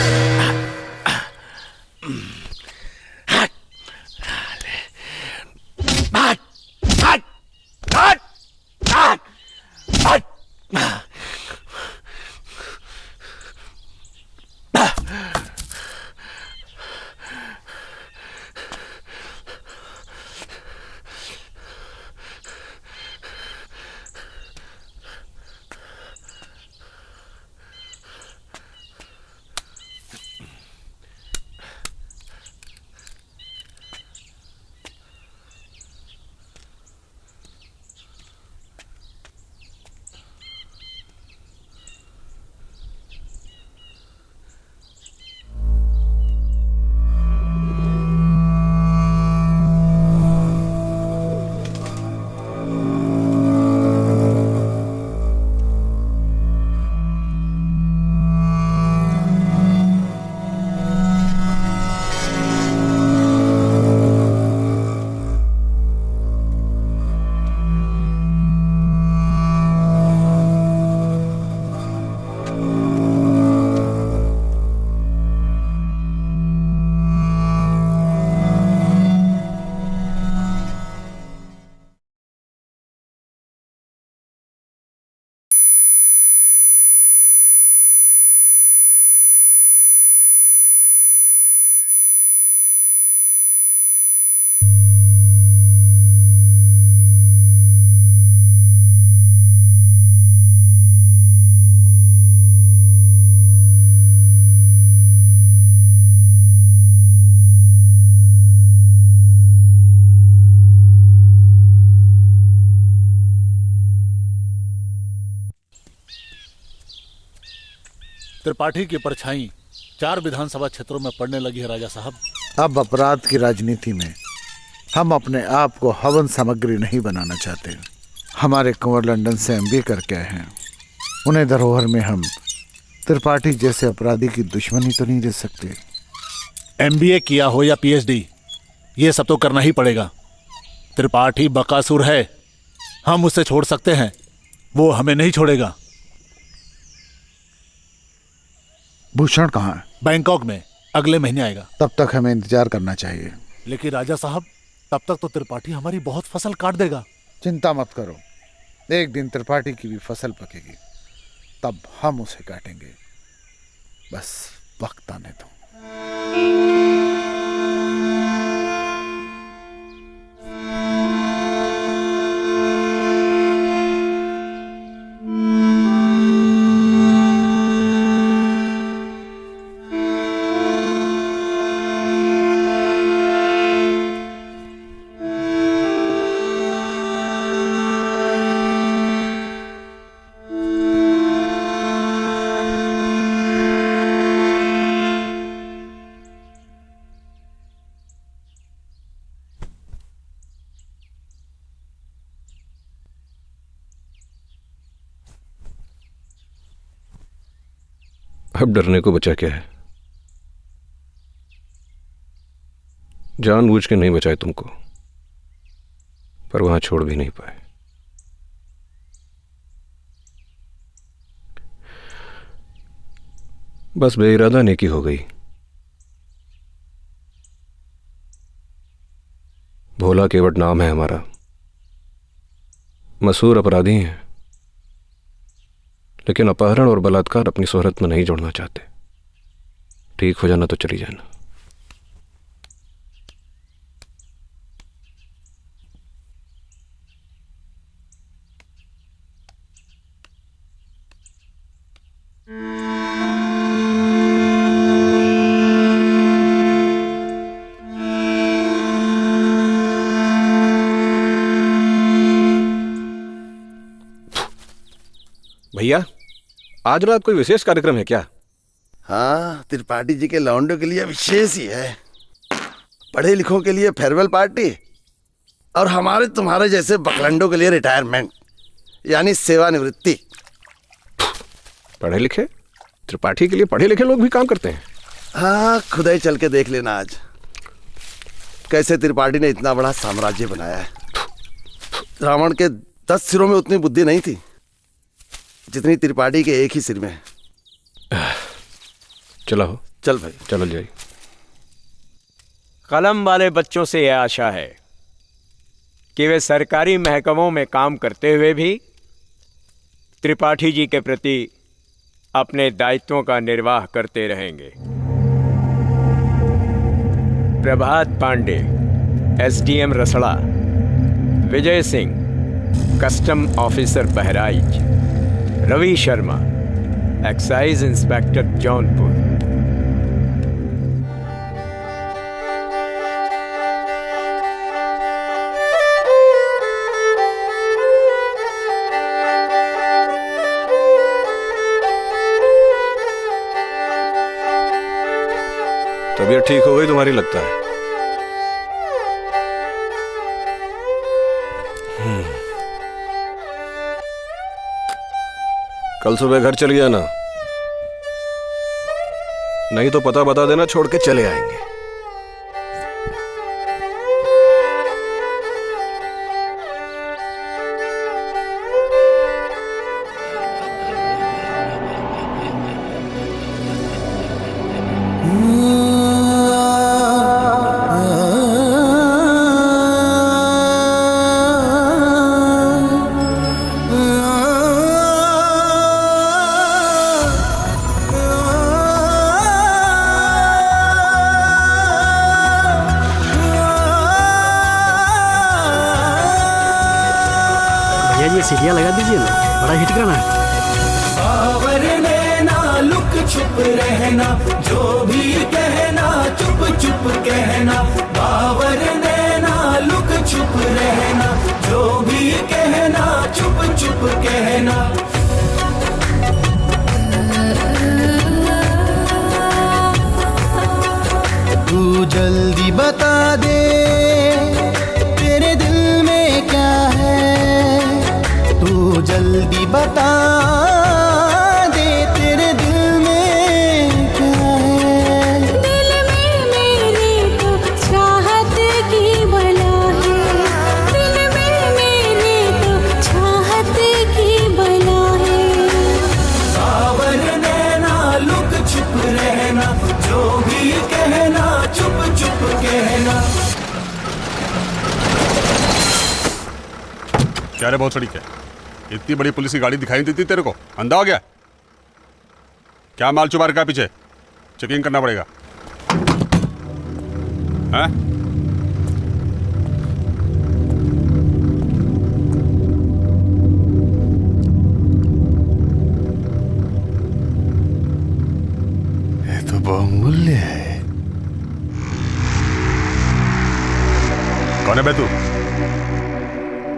त्रिपाठी की परछाई 4 विधानसभा क्षेत्रों में पड़ने लगी है राजा साहब। अब अपराध की राजनीति में हम अपने आप को हवन सामग्री नहीं बनाना चाहते। हमारे कुंवर लंदन से एमबीए करके आए हैं, उन्हें धरोहर में हम त्रिपाठी जैसे अपराधी की दुश्मनी तो नहीं दे सकते। एमबीए किया हो या पीएचडी, ये सब तो करना ही पड़ेगा। त्रिपाठी बकासुर है, हम उसे छोड़ सकते हैं, वो हमें नहीं छोड़ेगा। भूषण कहाँ है? बैंकॉक में, अगले महीने आएगा। तब तक हमें इंतजार करना चाहिए। लेकिन राजा साहब, तब तक तो त्रिपाठी हमारी बहुत फसल काट देगा। चिंता मत करो, एक दिन त्रिपाठी की भी फसल पकेगी, तब हम उसे काटेंगे। बस वक्त आने दो। अब डरने को बचा क्या है? जानबूझ के नहीं बचाए तुमको, पर वहां छोड़ भी नहीं पाए। बस बेइरादा नेकी हो गई। भोला केवट नाम है हमारा, मशहूर अपराधी हैं, लेकिन अपहरण और बलात्कार अपनी शोहरत में नहीं जोड़ना चाहते। ठीक हो जाना तो चली जाना। भैया, आज रात कोई विशेष कार्यक्रम है क्या? हाँ, त्रिपाठी जी के लौंडों के लिए विशेष ही है। पढ़े लिखों के लिए फेयरवेल पार्टी और हमारे तुम्हारे जैसे बकलंडों के लिए रिटायरमेंट, यानी सेवानिवृत्ति। पढ़े लिखे? त्रिपाठी के लिए पढ़े लिखे लोग भी काम करते हैं? हाँ, खुदा ही चल के देख लेना आज कैसे त्रिपाठी ने इतना बड़ा साम्राज्य बनाया है। रावण के 10 सिरों में उतनी बुद्धि नहीं थी जितनी त्रिपाठी के एक ही सिर में है। चलो चल भाई, चलो जाइए। कलम वाले बच्चों से यह आशा है कि वे सरकारी महकमों में काम करते हुए भी त्रिपाठी जी के प्रति अपने दायित्वों का निर्वाह करते रहेंगे। Prabhat Pandey, SDM Rasra, Vijay Singh, custom officer Bahraich, Ravi Sharma, excise inspector Jaunpur. तबीयत ठीक हो गई तुम्हारी लगता है। कल सुबह घर चल गया ना, नहीं तो पता बता देना, छोड़ के चले आएंगे। सीढ़ियाँ लगा दीजिए ना, बड़ा हिट गाना है। बावर रहना, लुक छुप रहना, जो भी कहना चुप चुप कहना। बावर रहना, लुक छुप रहना, जो भी कहना चुप चुप कहना। तू जल्दी बता दे तेरे दिल में क्या है, तू जल्दी बता दे तेरे दिल में क्या है। दिल में मेरे तो चाहत की बला है, दिल में मेरे तो चाहत की बला है। बावर रहना, लुक छुप रहना, जो भी कहना चुप चुप कहना। क्या रे, बहुत सड़ी क्या? इतनी बड़ी पुलिस की गाड़ी दिखाई देती तेरे को? अंधा हो गया क्या? माल चुबा रखा है पीछे, चेकिंग करना पड़ेगा। हैं? ये तो बहुमूल्य है। कौन है बे तू?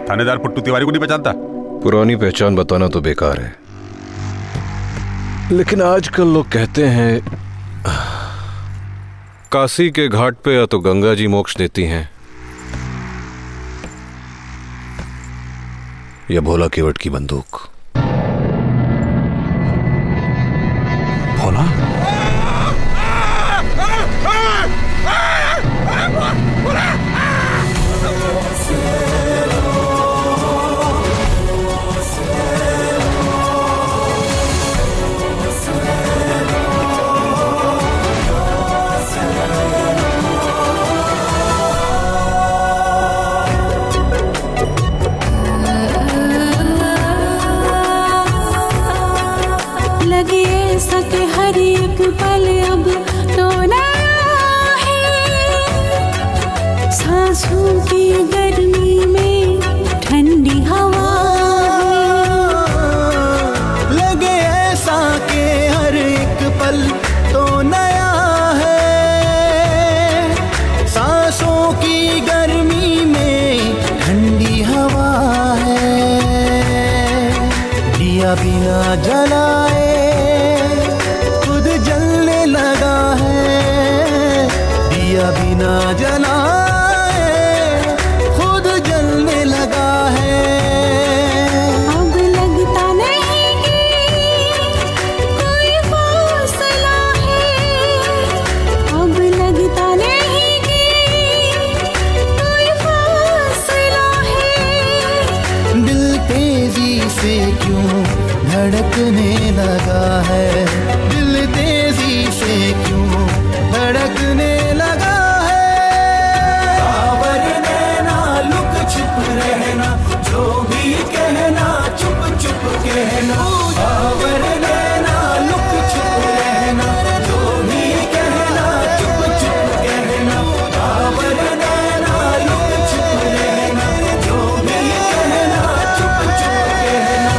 थानेदार पुट्टू तिवारी को नहीं पहचानता? पुरानी पहचान बताना तो बेकार है, लेकिन आजकल लोग कहते हैं काशी के घाट पे या तो गंगा जी मोक्ष देती हैं या भोला केवट की बंदूक। भोला? सांसों की गर्मी में ठंडी हवा लगे ऐसा के हर एक पल तो नया है। सांसों की गर्मी में ठंडी हवा है। दिया बिना जलाए खुद जलने लगा है। दिया बिना जलाए खुद जलने लगा है। अब लगता नहीं कि कोई फासला है। अब लगता नहीं कि कोई फासला है। दिल तेजी से क्यों धड़कने लगा है। दिल तेजी से क्यों धड़कने लगा है। बावर नैना लुक छुप रहना जो भी कहना चुप चुप कहना। बावर नैना लुक छुप रहना जो भी कहना चुप चुप कहना। बावर नैना लुक छुप रहना जो भी कहना चुप चुप कहना।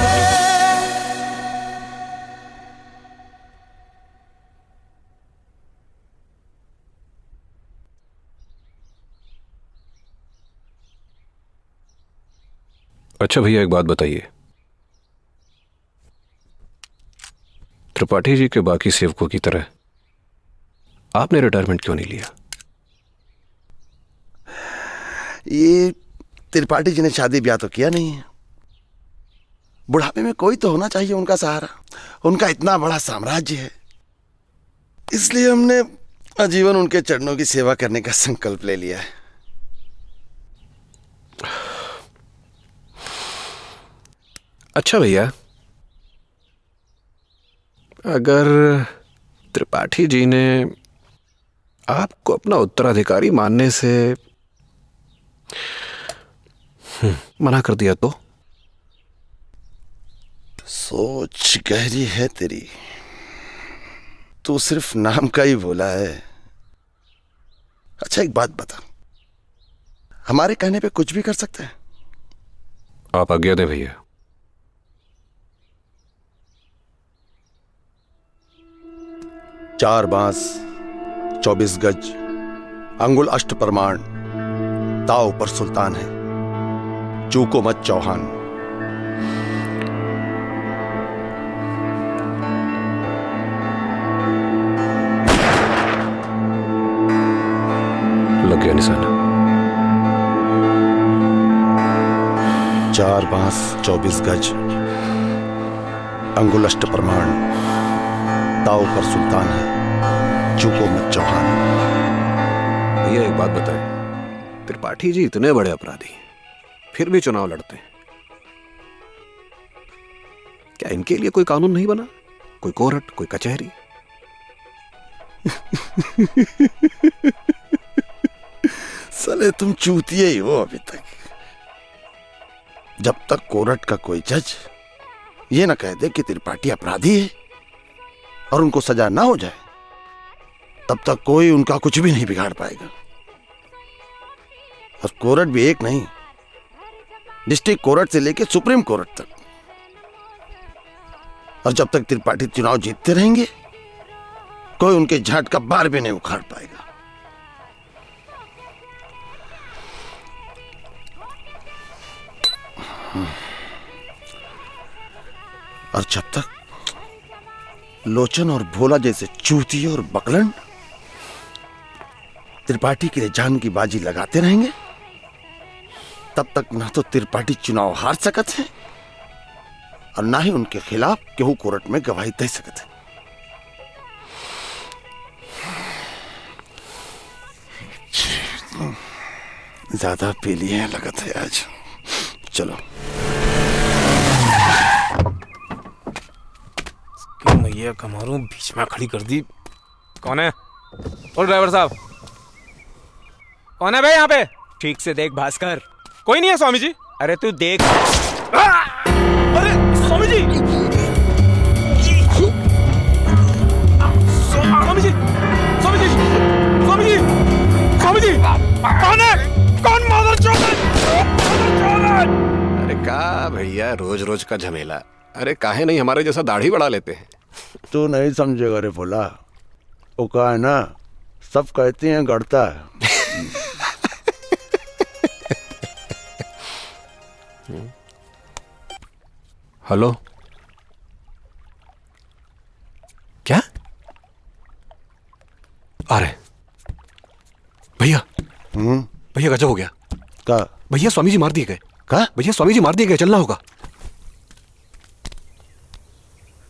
अच्छा भैया, एक बात बताइए, त्रिपाठी जी के बाकी सेवकों की तरह आपने रिटायरमेंट क्यों नहीं लिया? ये त्रिपाठी जी ने शादी ब्याह तो किया नहीं है। बुढ़ापे में कोई तो होना चाहिए उनका सहारा। उनका इतना बड़ा साम्राज्य है, इसलिए हमने आजीवन उनके चरणों की सेवा करने का संकल्प ले लिया है। अच्छा भैया, अगर त्रिपाठी जी ने आपको अपना उत्तराधिकारी मानने से मना कर दिया तो? सोच गहरी है तेरी। तू सिर्फ नाम का ही बोला है। अच्छा एक बात बता, हमारे कहने पे कुछ भी कर सकते हैं? आप आज्ञा दें भैया। चार बांस 24 गज अंगुल अष्ट प्रमाण दाव पर सुल्तान है। चूको मत चौहान। लग गया निशाना। चार बांस 24 गज अंगुल अष्ट प्रमाण दाव पर सुल्तान है। चूको मत चौहान। भैया एक बात बताएं, त्रिपाठी जी इतने बड़े अपराधी फिर भी चुनाव लड़ते हैं, क्या इनके लिए कोई कानून नहीं बना? कोई कोर्ट, कोई कचहरी? साले तुम चूतिए ही हो अभी तक। जब तक कोर्ट का कोई जज ये ना कह दे कि त्रिपाठी अपराधी है और उनको सजा ना हो जाए, तब तक कोई उनका कुछ भी नहीं बिगाड़ पाएगा। और कोर्ट भी एक नहीं, डिस्ट्रिक्ट कोर्ट से लेकर सुप्रीम कोर्ट तक। और जब तक त्रिपाठी चुनाव जीतते रहेंगे, कोई उनके झाट का बार भी नहीं उखाड़ पाएगा। और जब तक लोचन और भोला जैसे चूती और बकलन त्रिपाठी के लिए जान की बाजी लगाते रहेंगे, तब तक ना तो त्रिपाठी चुनाव हार सकते हैं और ना ही उनके खिलाफ केहू कोर्ट में गवाही दे सकते हैं। ज्यादा पी लिए हैं लगत है आज। चलो मैया कमारू बीच में खड़ी कर दी। कौन है? और ड्राइवर साहब कौन है भाई यहाँ पे? ठीक से देख भास्कर। कोई नहीं है स्वामी जी। अरे तू देख। अरे स्वामी जी, स्वामी जी, स्वामी जी, स्वामी जी, स्वामी जी, कौन है? का भैया रोज रोज का झमेला। अरे काहे नहीं हमारे जैसा दाढ़ी बढ़ा लेते हैं। तू नहीं समझेगा रे फुला, वो का है ना, सब कहते हैं गड़ता है। हेलो, क्या? आ रहे भैया। भैया गजब हो गया। का भैया स्वामी जी मार दिए गए। का भैया स्वामी जी मार दिए गए, चलना होगा।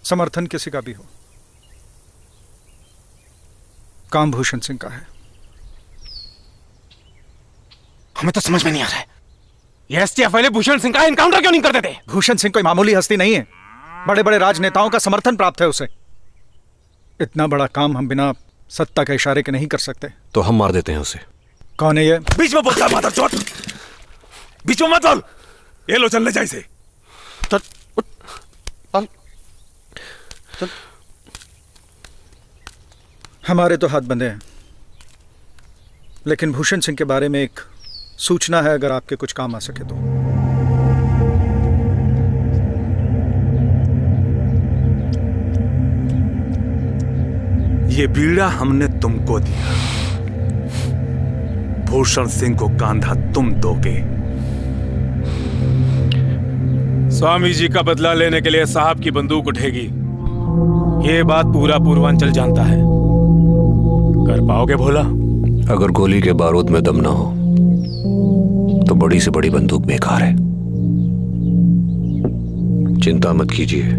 समर्थन किसी का भी हो, काम भूषण सिंह का है। हमें तो समझ में नहीं आ रहा है, ये एसटीएफ वाले भूषण सिंह का एनकाउंटर क्यों नहीं कर देते? भूषण सिंह कोई मामूली हस्ती नहीं है, बड़े बड़े राजनेताओं का समर्थन प्राप्त है उसे। इतना बड़ा काम हम बिना सत्ता के इशारे के नहीं कर सकते। तो हम मार देते हैं उसे। कौन है ये? बीच में बोलता मादरचोद, बीच में मत बोल। ये लो चल ले जाए इसे। हमारे तो हाथ बंधे हैं, लेकिन भूषण सिंह के बारे में एक सूचना है, अगर आपके कुछ काम आ सके तो। ये बीड़ा हमने तुमको दिया, भूषण सिंह को कांधा तुम दोगे। स्वामी जी का बदला लेने के लिए साहब की बंदूक उठेगी, ये बात पूरा पूर्वांचल जानता है। कर पाओगे भोला? अगर गोली के बारूद में दम ना हो तो बड़ी से बड़ी बंदूक बेकार है। चिंता मत कीजिए,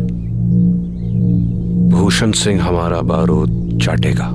भूषण सिंह हमारा बारूद चाटेगा।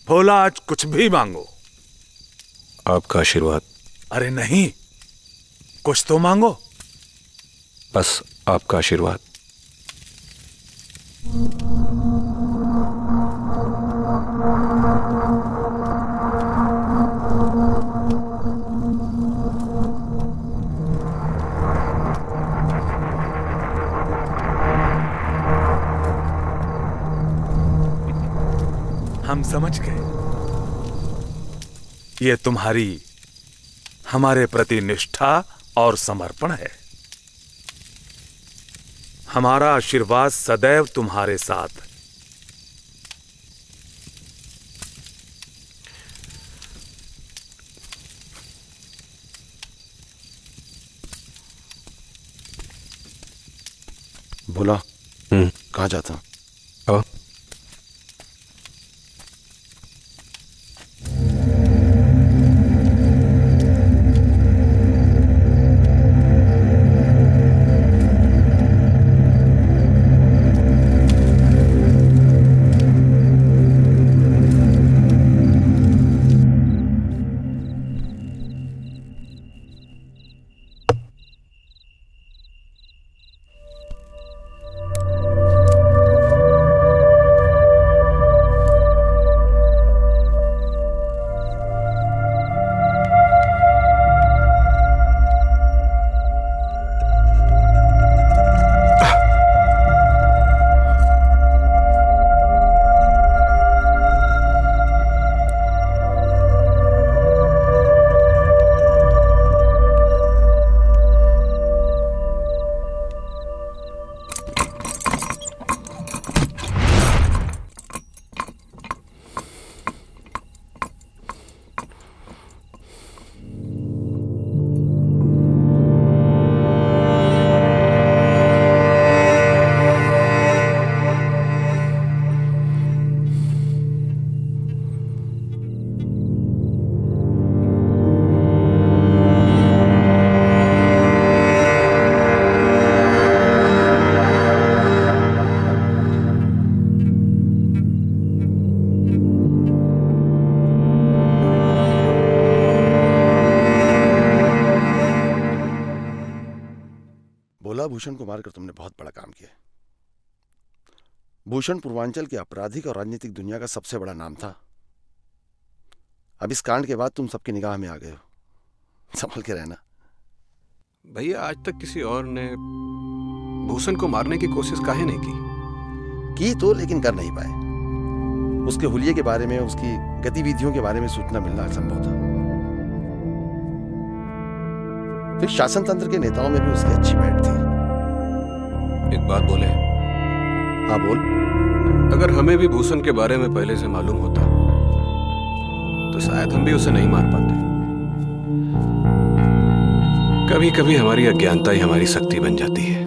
भोला आज कुछ भी मांगो। आपका आशीर्वाद। अरे नहीं, कुछ तो मांगो। बस आपका आशीर्वाद। हम समझ गए, ये तुम्हारी हमारे प्रति निष्ठा और समर्पण है। हमारा आशीर्वाद सदैव तुम्हारे साथ। बोला कहाँ जाता? भूषण को मारकर तुमने बहुत बड़ा काम किया। भूषण पूर्वांचल की आपराधिक और राजनीतिक दुनिया का सबसे बड़ा नाम था। अब इस कांड के बाद तुम सबकी निगाह में आ गए हो। संभल के रहना। भैया, आज तक किसी और ने भूषण को मारने की कोशिश काहे नहीं की तो, लेकिन कर नहीं पाए। उसके हुलिये के बारे में, उसकी गतिविधियों के बारे में सूचना मिलना असंभव था। फिर शासन तंत्र के नेताओं में भी उसकी अच्छी बैठ थी। एक बात बोले? हाँ बोल। अगर हमें भी भूषण के बारे में पहले से मालूम होता तो शायद हम भी उसे नहीं मार पाते। कभी कभी हमारी अज्ञानता ही हमारी शक्ति बन जाती है।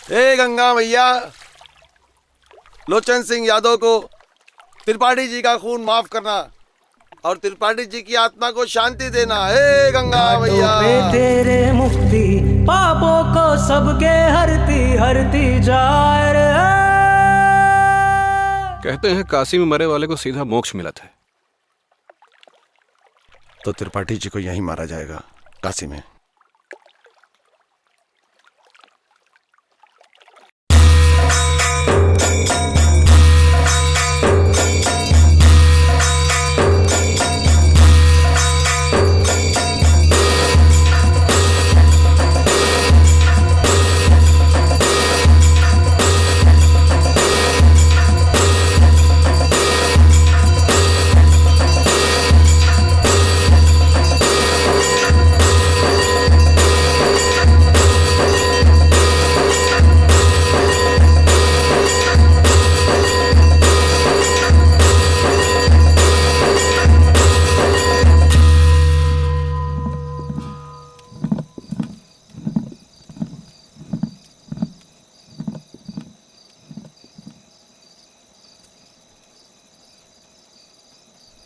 ए गंगा मैया, लोचन सिंह यादव को त्रिपाठी जी का खून माफ करना और त्रिपाठी जी की आत्मा को शांति देना। हे गंगा मैया, तेरे मुक्ति पापों को सबके हरती हरती जाए रे। कहते हैं काशी में मरे वाले को सीधा मोक्ष मिला था। तो त्रिपाठी जी को यहीं मारा जाएगा, काशी में।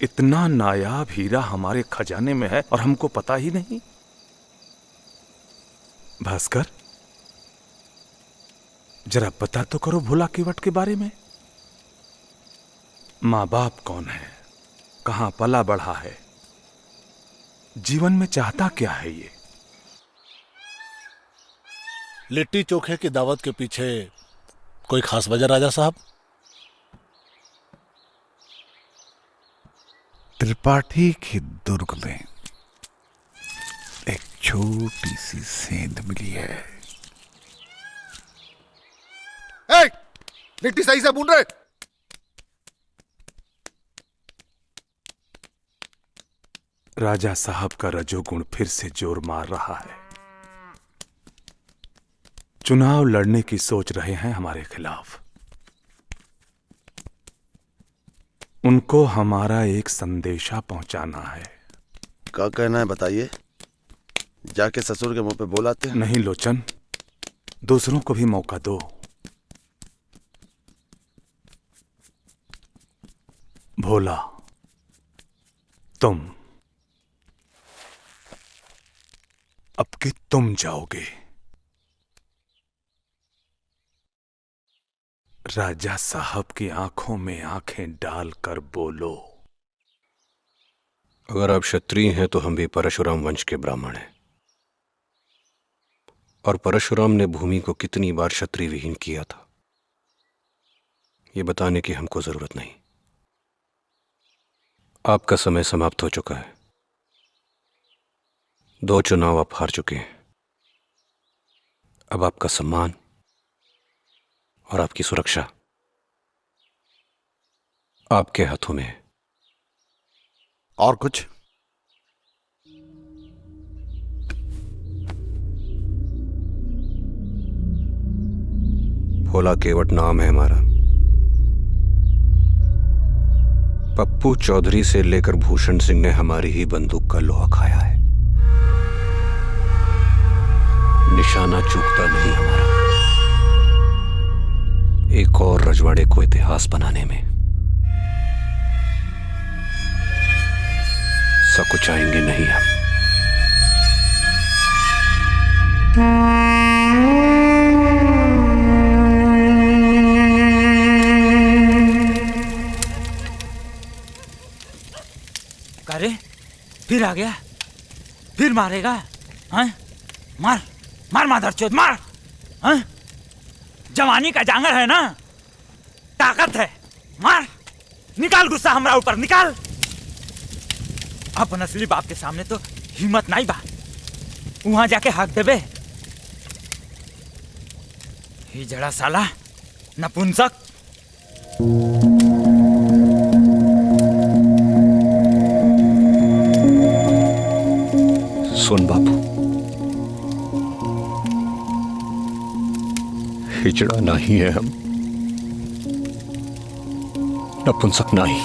इतना नायाब हीरा हमारे खजाने में है और हमको पता ही नहीं। भास्कर, जरा पता तो करो भोला केवट के बारे में। माँ बाप कौन है, कहां पला बढ़ा है, जीवन में चाहता क्या है ये? लिट्टी चोखे की दावत के पीछे कोई खास वजह राजा साहब? त्रिपाठी की दुर्ग में एक छोटी सी सेंध मिली है। लिट्टी सही से भून रहे। राजा साहब का रजोगुण फिर से जोर मार रहा है। चुनाव लड़ने की सोच रहे हैं हमारे खिलाफ। उनको हमारा एक संदेशा पहुंचाना है। क्या कहना है बताइए? जाके ससुर के मुंह पे बोलाते हैं। नहीं लोचन, दूसरों को भी मौका दो। भोला, तुम अब कि तुम जाओगे। राजा साहब की आंखों में आंखें डालकर बोलो। अगर आप क्षत्रिय हैं तो हम भी परशुराम वंश के ब्राह्मण हैं, और परशुराम ने भूमि को कितनी बार क्षत्रिय विहीन किया था, ये बताने की हमको जरूरत नहीं। आपका समय समाप्त हो चुका है। 2 चुनाव आप हार चुके हैं। अब आपका सम्मान और आपकी सुरक्षा आपके हाथों में है। और कुछ? भोला केवट नाम है हमारा। पप्पू चौधरी से लेकर भूषण सिंह ने हमारी ही बंदूक का लोहा खाया है। निशाना चूकता नहीं हमारा। एक और रजवाड़े को इतिहास बनाने में सकुचाएंगे नहीं हम। अरे फिर आ गया, फिर मारेगा? हैं? मार मार मादरचोद मार। हैं? जवानी का जांगर है ना, ताकत है, मार। निकाल गुस्सा हमरा ऊपर, निकाल। अपन असली बाप के सामने तो हिम्मत नहीं बा, वहां जाके हक देबे। ही जड़ा साला नपुंसक। सुन बापू, हिजड़ा नहीं है हम, नपुंसक नहीं।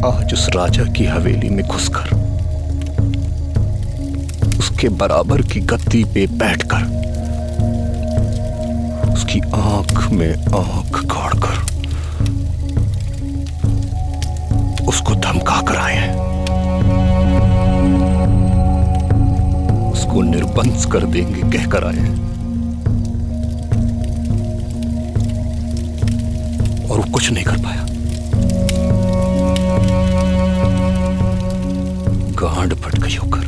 आज उस राजा की हवेली में घुसकर उस के बराबर की गद्दी पे बैठकर उसकी आंख में आंख गाड़कर उसको धमका कर आए हैं। उसको निर्बंस कर देंगे कहकर आए हैं, और वो कुछ नहीं कर पाया। गांड फट गई होकर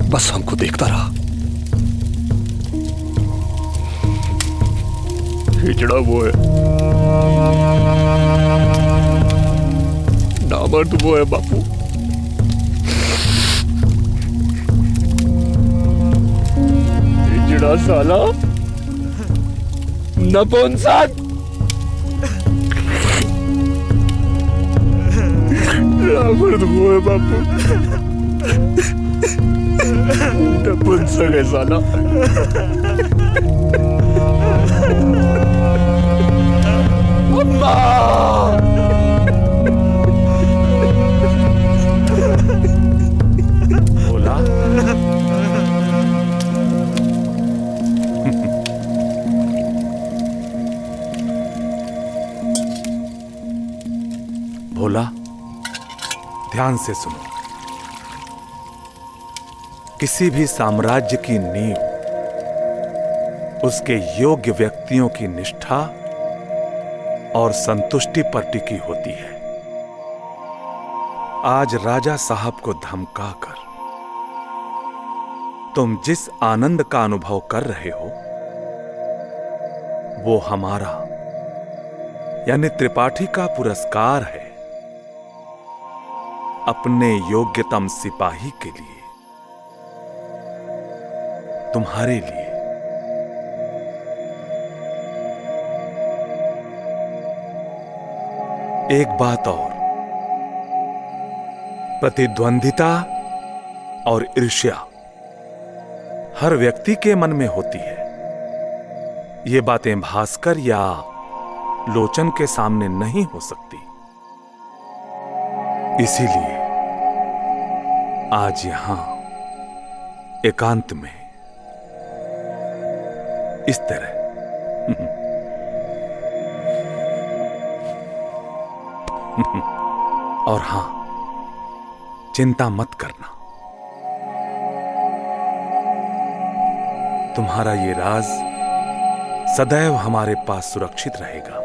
बस हमको देखता रहा। हिजड़ा वो है, नामर्द वो है बापू। हिजड़ा साला नपुंसक। नामर्द वो है बापू, नपुंसक है साला। अम्मा! भोला, भोला, ध्यान से सुनो। किसी भी साम्राज्य की नींव उसके योग्य व्यक्तियों की निष्ठा और संतुष्टि पर टिकी होती है। आज राजा साहब को धमकाकर तुम जिस आनंद का अनुभव कर रहे हो, वो हमारा यानी त्रिपाठी का पुरस्कार है अपने योग्यतम सिपाही के लिए, तुम्हारे लिए। एक बात और, प्रतिद्वंदिता और ईर्ष्या हर व्यक्ति के मन में होती है। ये बातें भास्कर या लोचन के सामने नहीं हो सकती। इसीलिए आज यहां एकांत में इस तरह और हां, चिंता मत करना, तुम्हारा ये राज सदैव हमारे पास सुरक्षित रहेगा।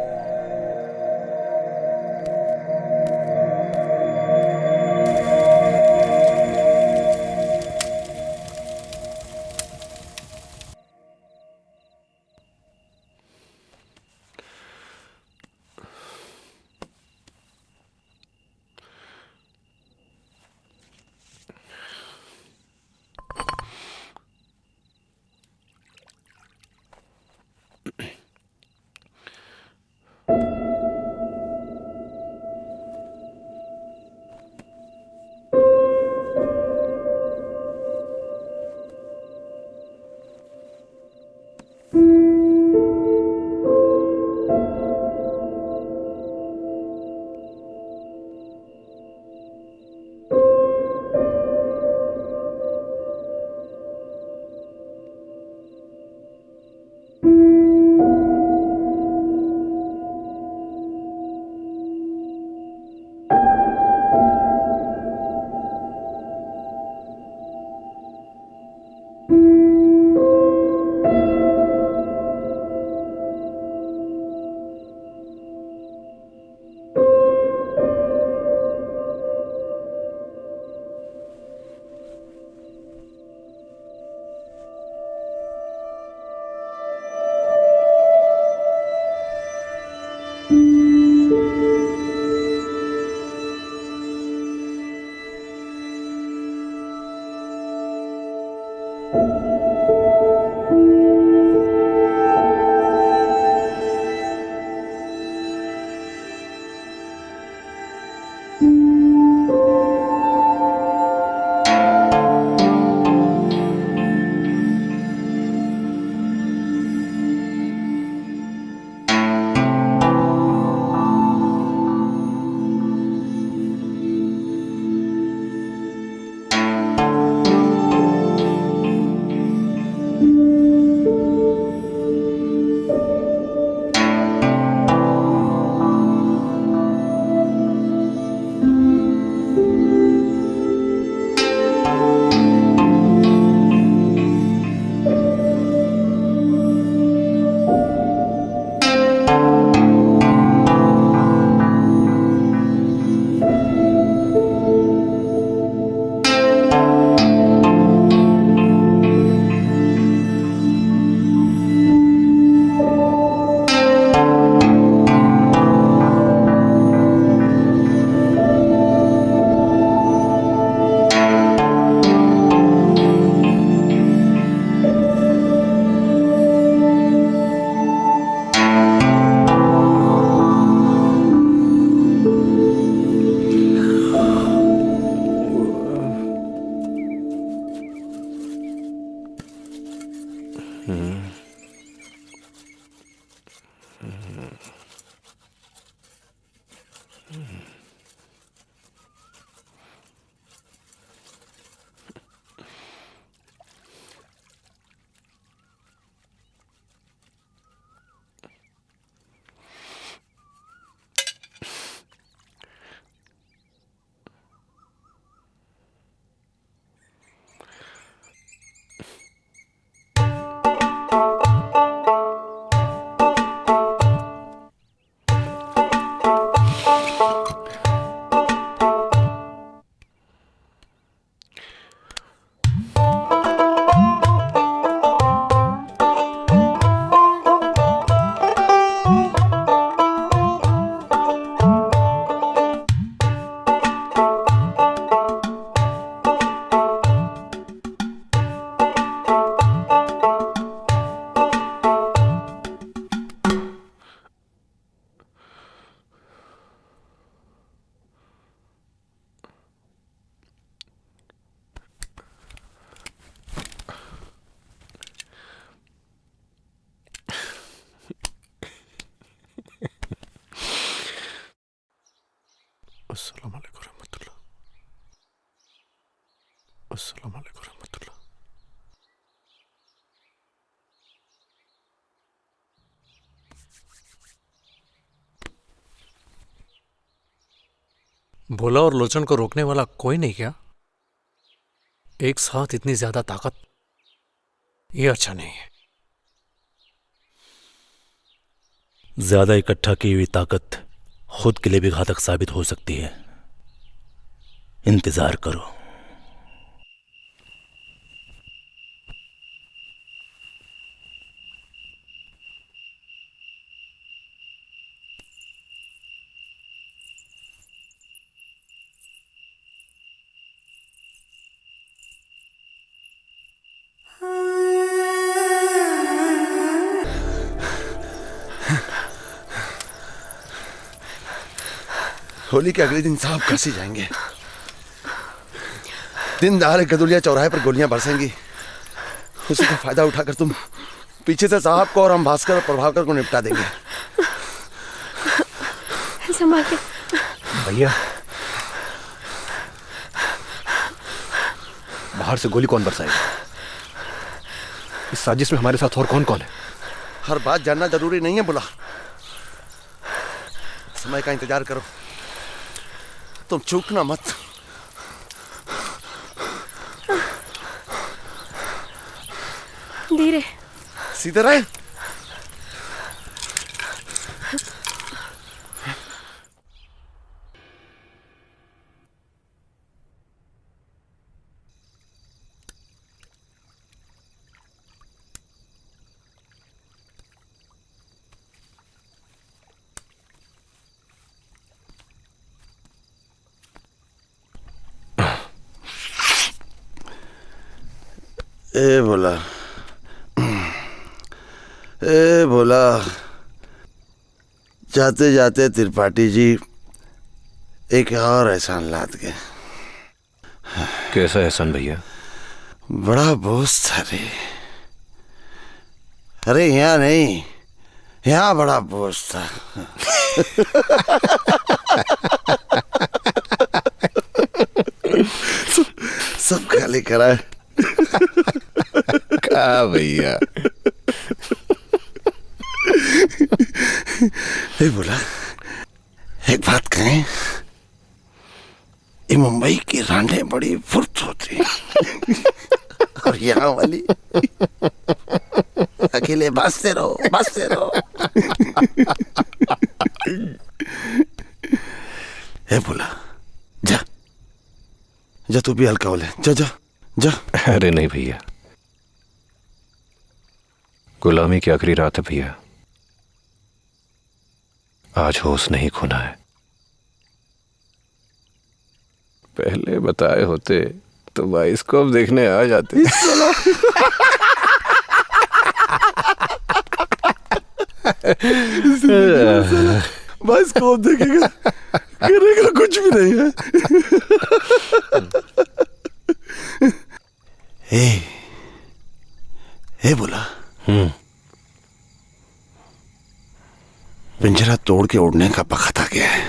अस्सलाम वालेकुम रहमतुल्लाह। अस्सलाम वालेकुम रहमतुल्लाह। भोला और लोचन को रोकने वाला कोई नहीं क्या? एक साथ इतनी ज्यादा ताकत, ये अच्छा नहीं है। ज्यादा इकट्ठा की हुई ताकत खुद के लिए भी घातक साबित हो सकती है। इंतजार करो। होली के अगले दिन साहब काशी जाएंगे। दिन दहाड़े गदुलिया चौराहे पर गोलियां बरसेंगी। उसी का फायदा उठाकर तुम पीछे से साहब को और हम भास्कर और प्रभाकर को निपटा देंगे। संभाल के भैया, बाहर से गोली कौन बरसाएगा? इस साजिश में हमारे साथ और कौन कौन है? हर बात जानना जरूरी नहीं है बुला। समय का इंतजार करो, तुम चूकना मत। धीरे सीधे रहे। ए बोला, ए बोला, जाते जाते त्रिपाठी जी एक और एहसान लाद गए। कैसा एहसान भैया? बड़ा बोझ था रे। अरे यहाँ नहीं, यहाँ बड़ा बोझ था। सब खाली करा है। क्या भैया? बोला, एक बात कहें, ये मुंबई की रांडें बड़ी फुर्त होती और यहाँ वाली अकेले बसते रहो, बसते रहो। बोला, जा जा, तू भी हल्का हो ले, जा जा जा। अरे नहीं भैया, गुलामी की आखिरी रात है भैया, आज होश नहीं खोना है। पहले बताए होते तो बाइस्कोप देखने आ जाते। बाइस्कोप देखेगा, करेगा कुछ भी नहीं है। ए बोला, पिंजरा तोड़ के उड़ने का वक्त आ गया है।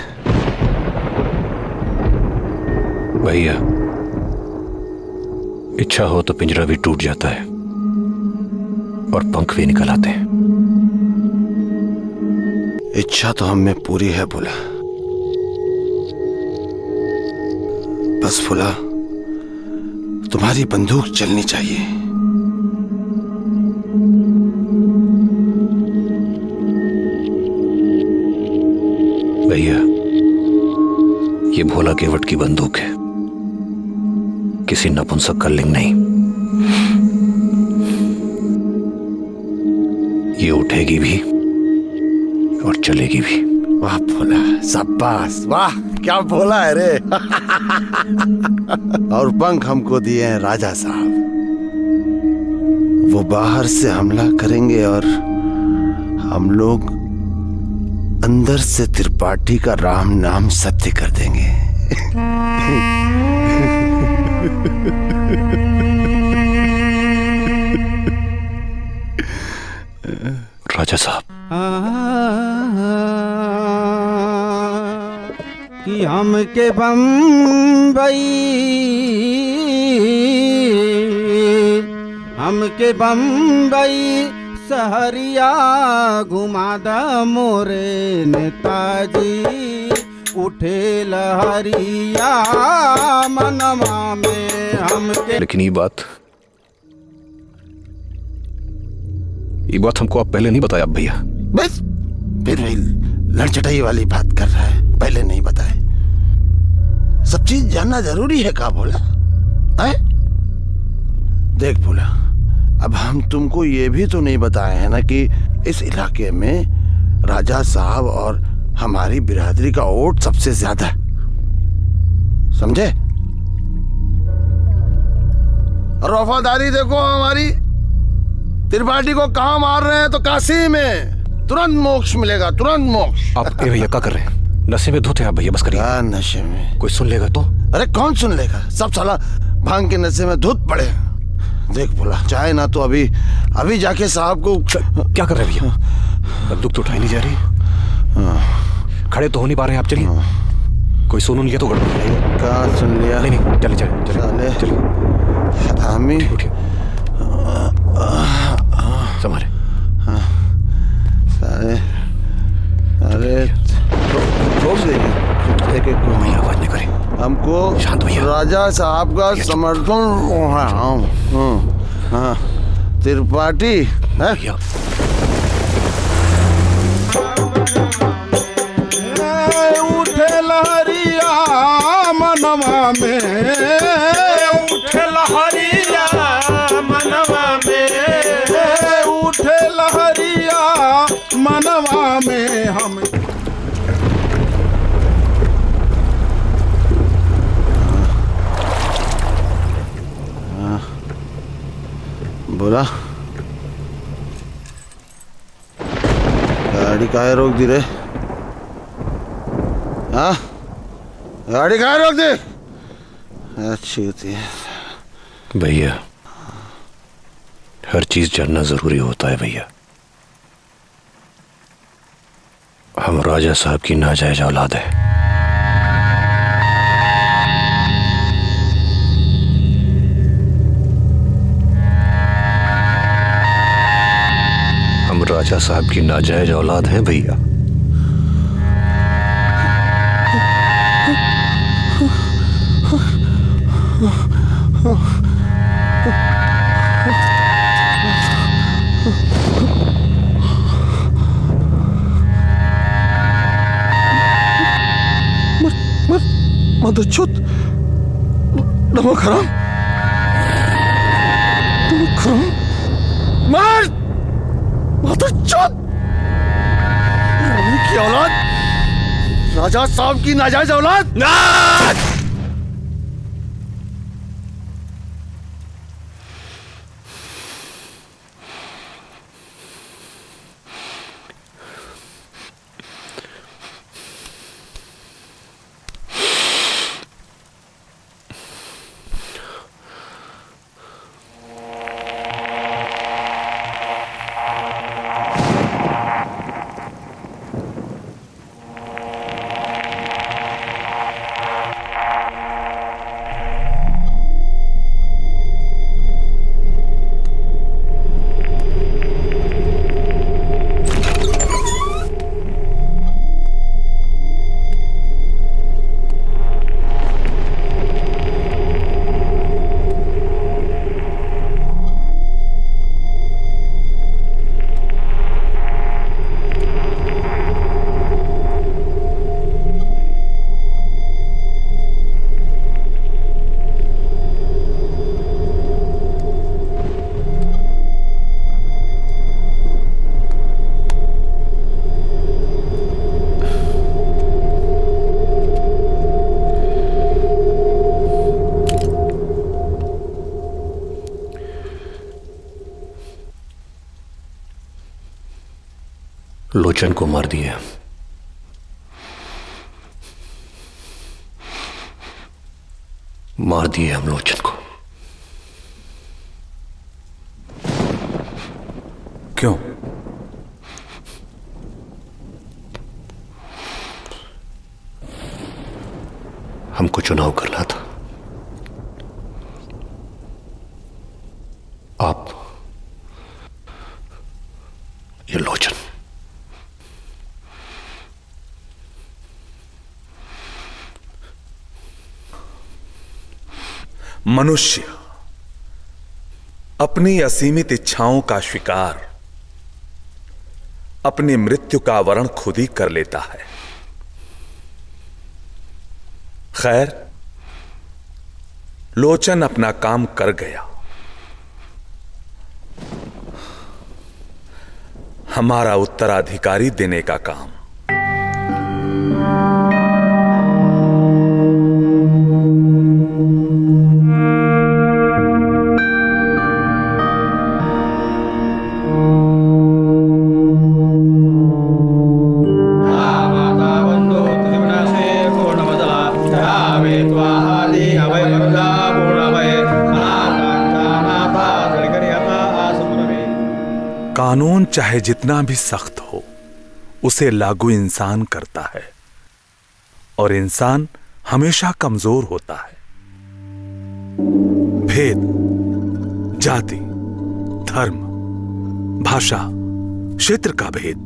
भैया, इच्छा हो तो पिंजरा भी टूट जाता है और पंख भी निकल आते हैं। इच्छा तो हम में पूरी है बोला, बस बोला तुम्हारी बंदूक चलनी चाहिए। भैया, ये भोला केवट की बंदूक है, किसी नपुंसक का लिंग नहीं। ये उठेगी भी और चलेगी भी। वाह भोला, शाबाश, वाह क्या भोला है रे। और पंख हमको दिए हैं राजा साहब, वो बाहर से हमला करेंगे और हम लोग अंदर से त्रिपाठी का राम नाम सत्य कर देंगे। राजा साहब, कि हमके बम्बई सहरिया घुमा द मोरे नेताजी, उठे लहरिया मनवा में हमके। लेकिन ये बात हमको आप पहले नहीं बताया भैया। बस फिर वही लड़चटाई वाली बात कर रहा है, पहले नहीं बताए। सब चीज जानना जरूरी है का बोला है? देख बोला, अब हम तुमको ये भी तो नहीं बताए हैं ना कि इस इलाके में राजा साहब और हमारी बिरादरी का वोट सबसे ज्यादा है, समझे? और वफादारी देखो हमारी, त्रिपाठी को कहां मार रहे हैं तो काशी में तुरंत मोक्ष मिलेगा, तुरंत मोक्ष। आप भैया क्या कर रहे हैं? नशे में धोते आप भैया, बस करिए। नशे में कोई सुन लेगा तो? अरे कौन सुन लेगा, सब साला भांग के नशे में धुत पड़े। देख बोला, चाहे ना तो अभी जाके साहब को। क्या कर रहे हैं भैया? बंदूक तो उठाई नहीं जा रही, खड़े तो हो नहीं पा रहे हैं आप। चलिए, कोई सुन लिया तो गड़बड़। कहाँ सुन लिया? नहीं चलिए चलिए। हामी उठिए, संभाले। सारे अरे ठोक देंगे एक को। भैया आवाज नहीं करें, हमको शांत भैया। राजा साहब का समर्थन है। हाँ त्रिपाठी है। उठे लहरिया मनवा में, उठे लहरिया मनवा में, उठे लहरिया मनवा में हम। बोला, गाड़ी काहे रोक दी रे? हाँ, गाड़ी काहे रोक दी? अच्छी होती है भैया, हर चीज जानना जरूरी होता है भैया। हम राजा साहब की नाजायज औलाद है। हम राजा साहब की नाजायज औलाद हैं भैया। मदरचोद, नमक हराम, नमक हराम, मार मदरचोद, की औलाद, राजा साहब की नाजायज औलाद। लोचन को मार दिए। मार दिए हम लोचन को। क्यों? हमको चुनाव करना था। आप, ये लोचन, मनुष्य अपनी असीमित इच्छाओं का शिकार अपनी मृत्यु का वरण खुद ही कर लेता है। खैर, लोचन अपना काम कर गया। हमारा उत्तराधिकारी देने का काम। कानून चाहे जितना भी सख्त हो, उसे लागू इंसान करता है, और इंसान हमेशा कमजोर होता है। भेद, जाति, धर्म, भाषा, क्षेत्र का भेद,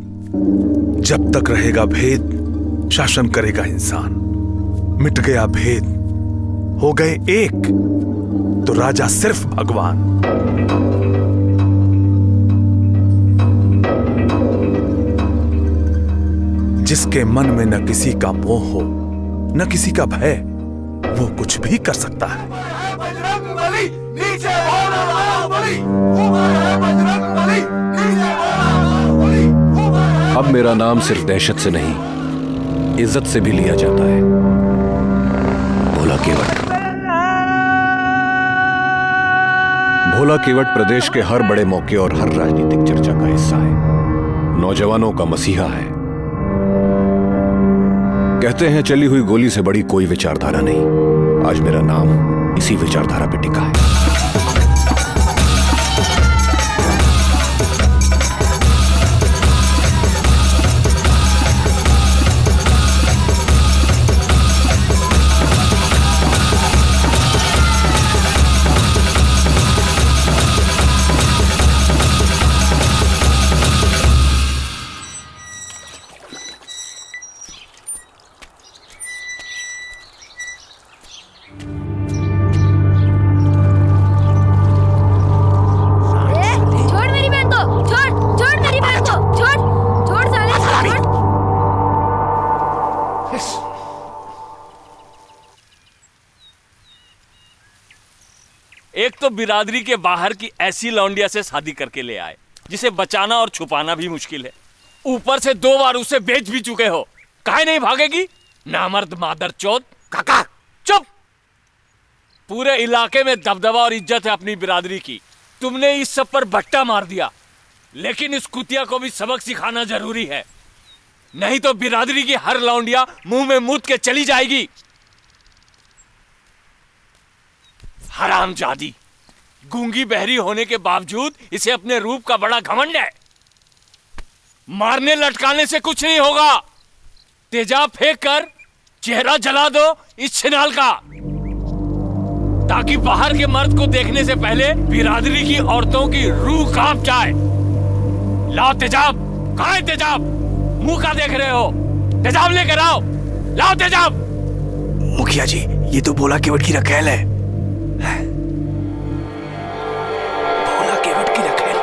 जब तक रहेगा भेद शासन करेगा इंसान। मिट गया भेद, हो गए एक, तो राजा सिर्फ भगवान। जिसके मन में न किसी का मोह हो न किसी का भय, वो कुछ भी कर सकता है। अब मेरा नाम सिर्फ दहशत से नहीं, इज्जत से भी लिया जाता है। भोला केवट। भोला केवट प्रदेश के हर बड़े मौके और हर राजनीतिक चर्चा का हिस्सा है। नौजवानों का मसीहा है। कहते हैं चली हुई गोली से बड़ी कोई विचारधारा नहीं। आज मेरा नाम इसी विचारधारा पे टिका है। एक तो बिरादरी के बाहर की ऐसी लौंडिया से शादी करके ले आए जिसे बचाना और छुपाना भी मुश्किल है। ऊपर से 2 बार उसे बेच भी चुके हो। काहे नहीं भागेगी? नामर्द मादरचोद। काका चुप। पूरे इलाके में दबदबा और इज्जत है अपनी बिरादरी की। तुमने इस सब पर बट्टा मार दिया, लेकिन इस कुतिया को भी सबक सिखाना जरूरी है, नहीं तो बिरादरी की हर लौंडिया मुंह में मूत के चली जाएगी। हरामजादी, गूंगी बहरी होने के बावजूद इसे अपने रूप का बड़ा घमंड है। मारने लटकाने से कुछ नहीं होगा। तेजाब फेंक कर चेहरा जला दो इस छिनाल का, ताकि बाहर के मर्द को देखने से पहले बिरादरी की औरतों की रूह कांप जाए। लाओ तेजाब। कहां है तेजाब? मुंह का देख रहे हो? तेजाब लेकर आओ। लाओ तेजाब। मुखिया जी, ये तो भोला केवट की रखेल है। भोला केवट की रखेल।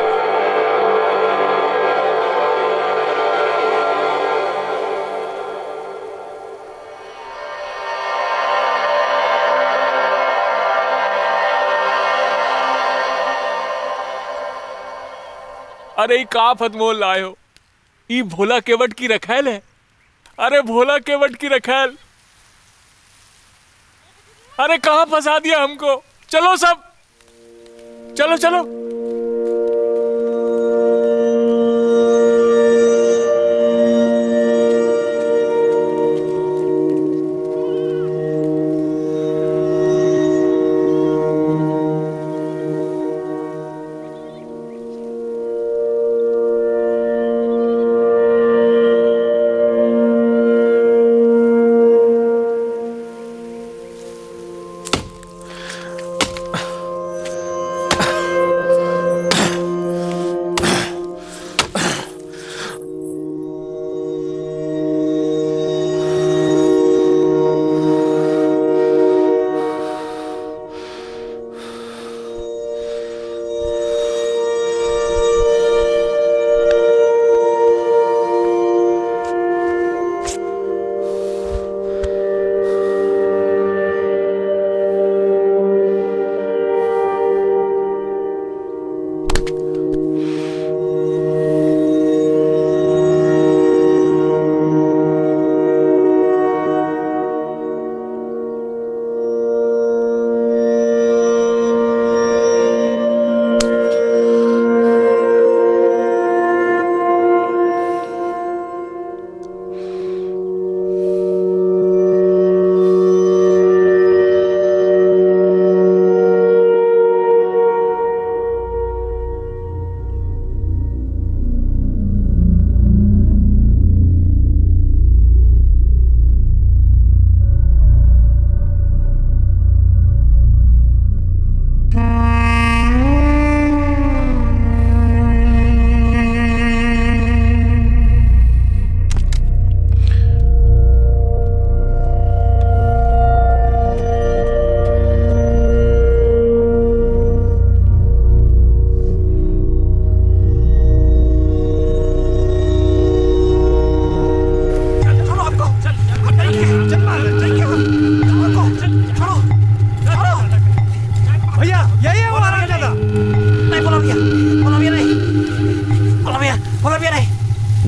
अरे ई का फतमोल लाए हो? ई भोला केवट की रखेल है। अरे भोला केवट की रखेल। अरे कहां फंसा दिया हमको? चलो सब, चलो चलो।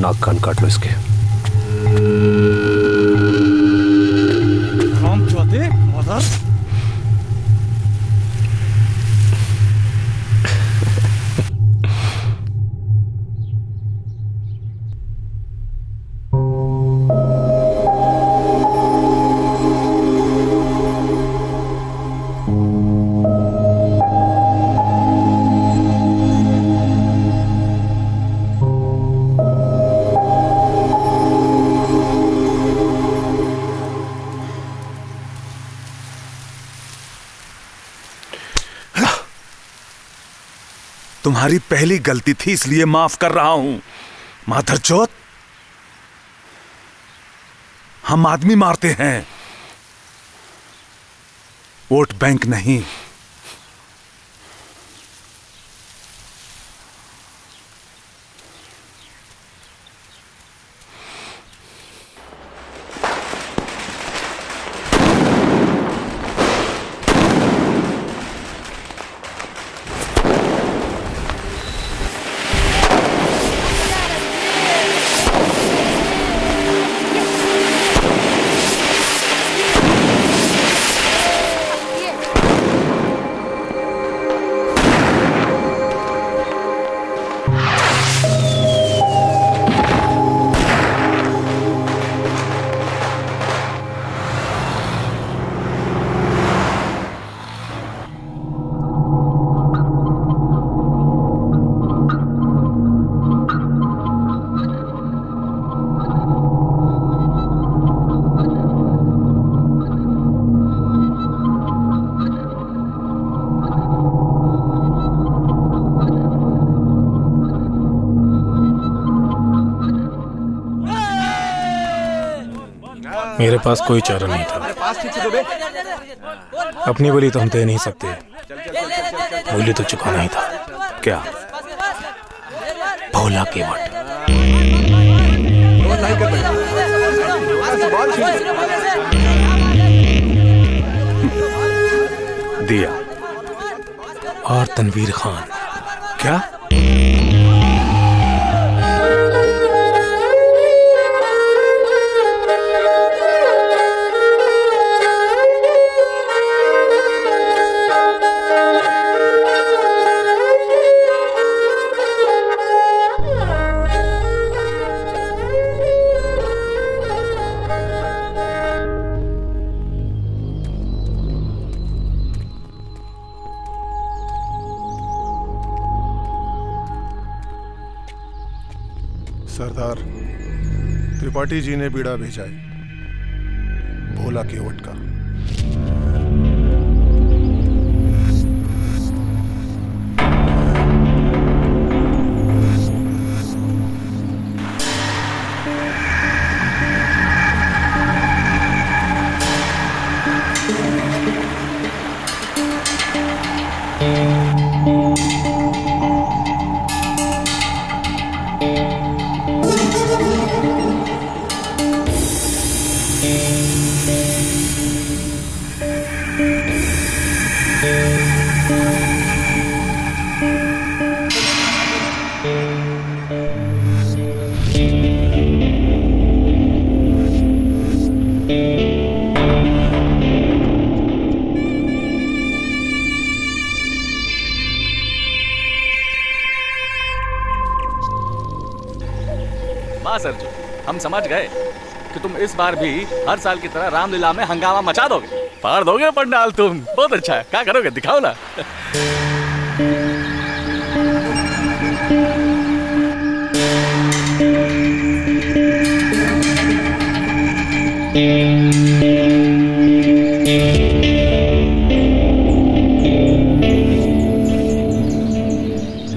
नाक कान काट लो इसके। तुम्हारी पहली गलती थी इसलिए माफ कर रहा हूं। माधरचोद, हम आदमी मारते हैं, वोट बैंक नहीं। मेरे पास कोई चारा नहीं था। अपनी बोली तो हम दे नहीं सकते, बोली तो चुकाना ही था। क्या? भोला केवट। दिया। और तनवीर खान। क्या? सरदार त्रिपाठी जी ने बीड़ा भेजा है भोला केवट का। सर जी, हम समझ गए कि तुम इस बार भी हर साल की तरह रामलीला में हंगामा मचा दोगे, फाड़ दोगे पंडाल। तुम बहुत अच्छा है, क्या करोगे दिखाओ ना।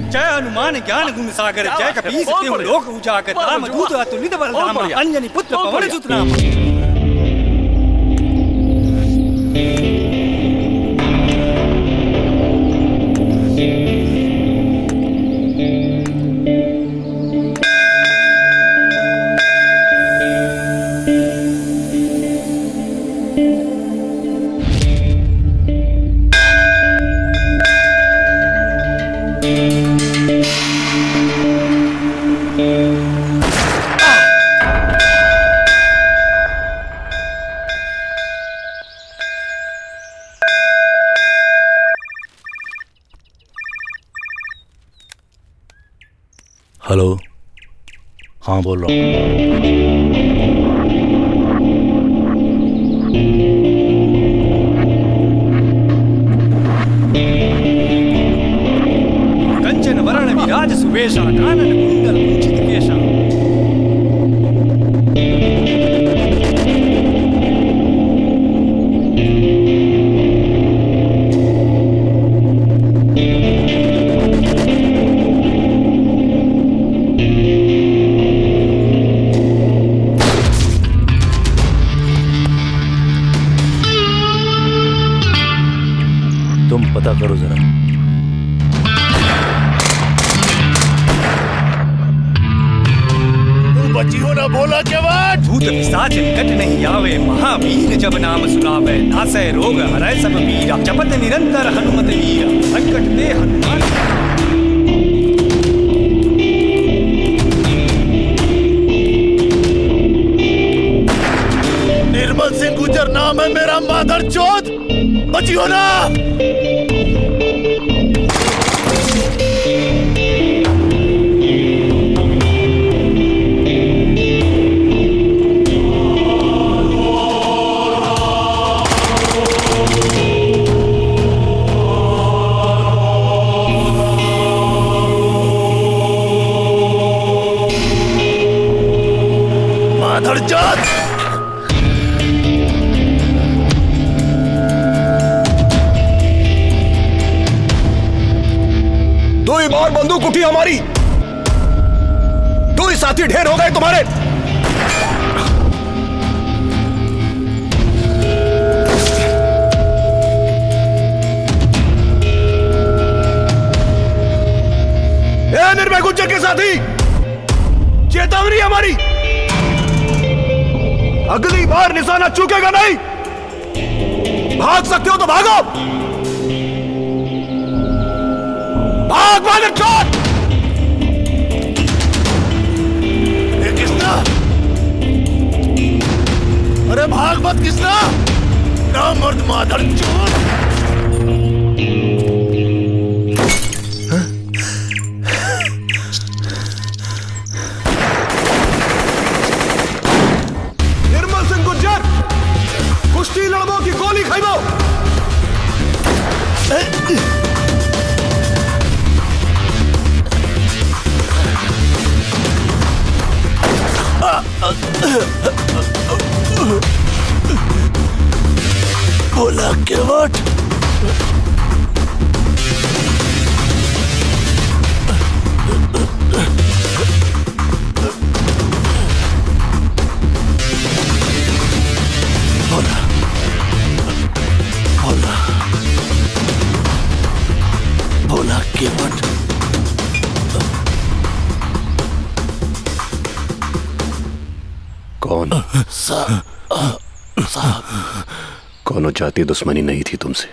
जय हनुमान ज्ञान गुण सागर, जय कपीस तिहु लोक उजागर, रामदूत अतुलित बलधामा, अंजनी पुत्र पवन सुत नामा। हेलो, हाँ बोल रहा हूँ। कंचन वरण विराज सुवेशा कानन कुंडल कुंचित केशा। तुम पता करो जरा। बची हो ना भोला के बाद। भूत पिशाच निकट नहीं आवे, महावीर जब नाम सुनावे, नासै रोग हरै सब पीरा, जपत निरंतर हनुमत वीरा, संकट ते हनुमान। निर्मल सिंह गुजर नाम है मेरा, माधर चौथ। बची हो ना। माधर चौथ। दो ही बार बंदूक उठी हमारी, दो ही साथी ढेर हो गए तुम्हारे। ए निर्भय गुज्जर के साथी, चेतावनी हमारी, अगली बार निशाना चूकेगा नहीं। भाग सकते हो तो भागो, भाग माधर चौथ। कृष्णा, अरे भाग मत कृष्णा, ना मर्द माधर चौथ। निर्मल सिंह गुज्जर, कुश्ती लड़बो की गोली खाइबो। भोला के वट। भोला, भोला, भोला के वट। कौन? साहब, कौनो जाति दुश्मनी नहीं थी तुमसे।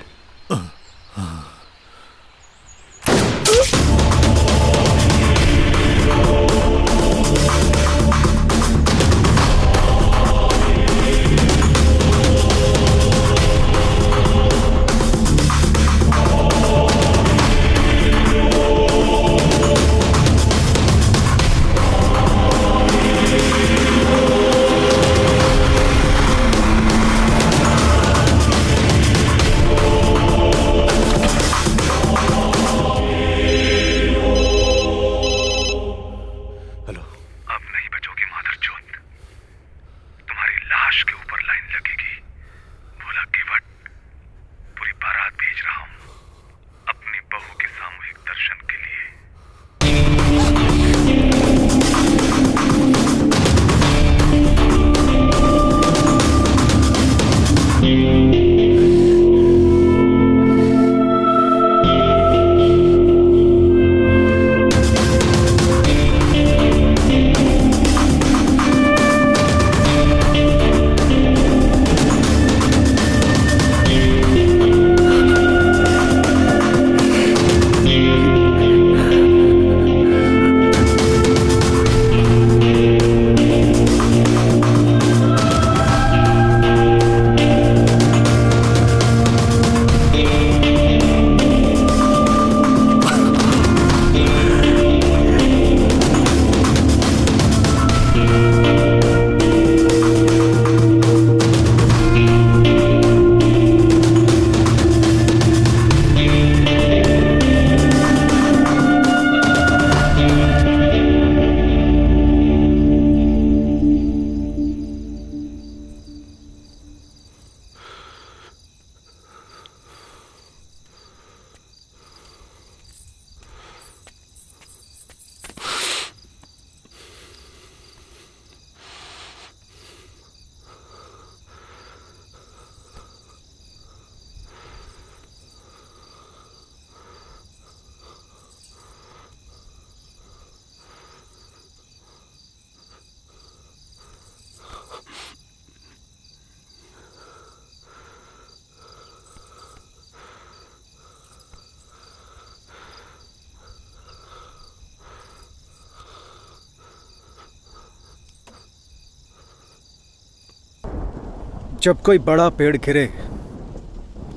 जब कोई बड़ा पेड़ गिरे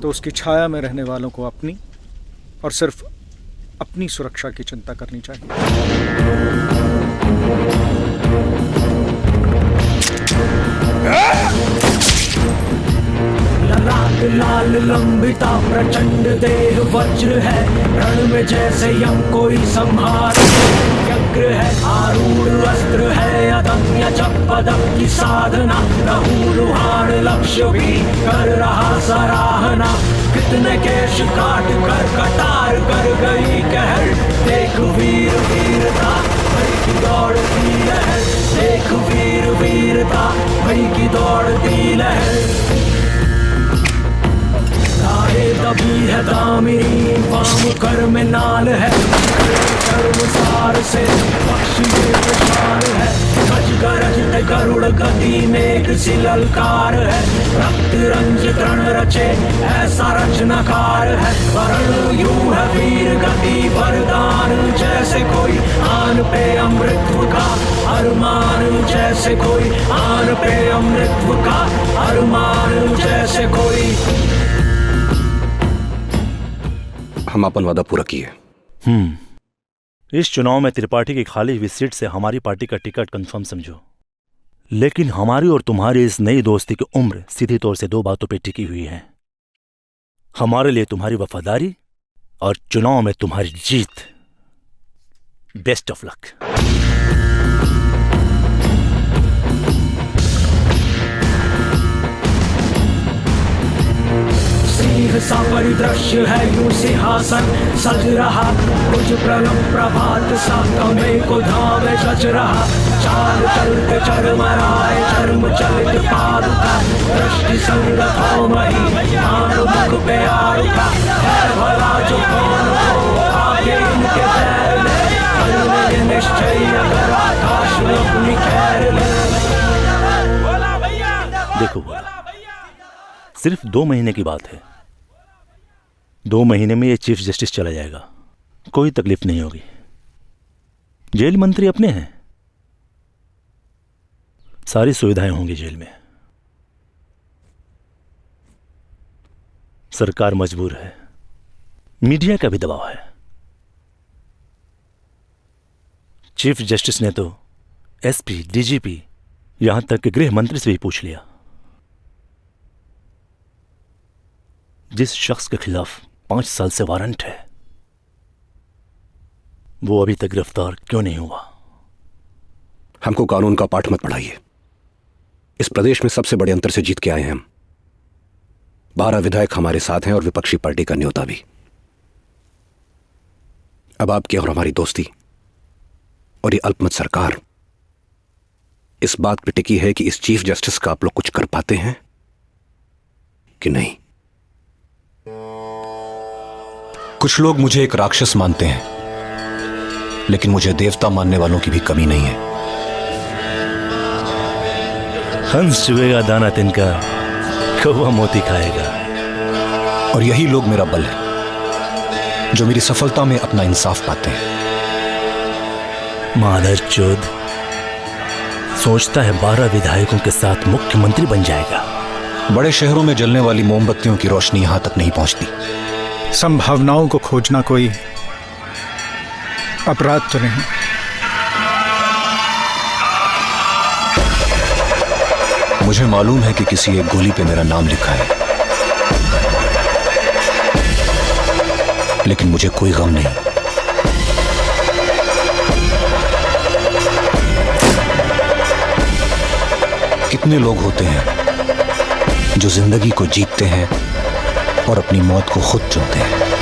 तो उसकी छाया में रहने वालों को अपनी और सिर्फ अपनी सुरक्षा की चिंता करनी चाहिए। लाल लाल लंबिता प्रचंड देह वज्र है, रण में जैसे यम कोई संहार व्यग्र है। आरूढ़ अस्त्र है अदम्य जप पदम की साधना, लहूलुहान लक्ष्य भी कर रहा सराहना। कितने केश काट कर कटार कर गई कहर, देख वीर वीरता भई की दौड़ती लहर, देख वीर वीरता भई की दौड़ती लहर। दबी है दामिनी वाम कर में नाल है, कर्मसार से पक्षी विशाल है। गज गरज गरुड़ गति मेघ सी ललकार है, रक्त रंजित रण रचे ऐसा रचनाकार है। वर्ण यूं है वीर गति वरदान जैसे कोई आन पे अमृतत्व का अरमान, जैसे कोई आन पे अमृतत्व का अरमान, जैसे कोई। हम अपन वादा पूरा किए। इस चुनाव में त्रिपाठी की खाली हुई सीट से हमारी पार्टी का टिकट कंफर्म समझो, लेकिन हमारी और तुम्हारी इस नई दोस्ती की उम्र सीधी तौर से दो बातों पे टिकी हुई है। हमारे लिए तुम्हारी वफादारी और चुनाव में तुम्हारी जीत। Best of luck. सिंह सा परिदृश्य है यूं सिंहासन सज रहा, कुछ प्रलम प्रभात सा कमे को धामे सज रहा। चाल चलते चरमराए चर्म चलित पादुका, दृष्टि संगत मही मान मुख पे आरुका। है भला जो कौन हो आगे इनके पैर ले, करने निश्चय अगर आकाश में अपनी खैर ले। देखो सिर्फ 2 महीने की बात है, 2 महीने में ये चीफ जस्टिस चला जाएगा, कोई तकलीफ नहीं होगी। जेल मंत्री अपने हैं, सारी सुविधाएं होंगी जेल में। सरकार मजबूर है, मीडिया का भी दबाव है। चीफ जस्टिस ने तो एसपी, डीजीपी, यहां तक कि गृह मंत्री से भी पूछ लिया। जिस शख्स के खिलाफ 5 साल से वारंट है, वो अभी तक गिरफ्तार क्यों नहीं हुआ? हमको कानून का पाठ मत पढ़ाइए। इस प्रदेश में सबसे बड़े अंतर से जीत के आए हैं हम। 12 विधायक हमारे साथ हैं और विपक्षी पार्टी का न्योता भी। अब आपकी और हमारी दोस्ती और ये अल्पमत सरकार इस बात पे टिकी है कि इस चीफ जस्टिस का आप लोग कुछ कर पाते हैं कि नहीं। कुछ लोग मुझे एक राक्षस मानते हैं, लेकिन मुझे देवता मानने वालों की भी कमी नहीं है। हंस चुगेगा दाना तिनका, कौवा मोती खाएगा। और यही लोग मेरा बल है, जो मेरी सफलता में अपना इंसाफ पाते हैं। मादर चोद सोचता है 12 विधायकों के साथ मुख्यमंत्री बन जाएगा। बड़े शहरों में जलने वाली मोमबत्तियों की रोशनी यहां तक नहीं पहुंचती। संभावनाओं को खोजना कोई अपराध तो नहीं। मुझे मालूम है कि किसी एक गोली पे मेरा नाम लिखा है, लेकिन मुझे कोई गम नहीं। कितने लोग होते हैं जो जिंदगी को जीतते हैं और अपनी मौत को खुद चुनते हैं।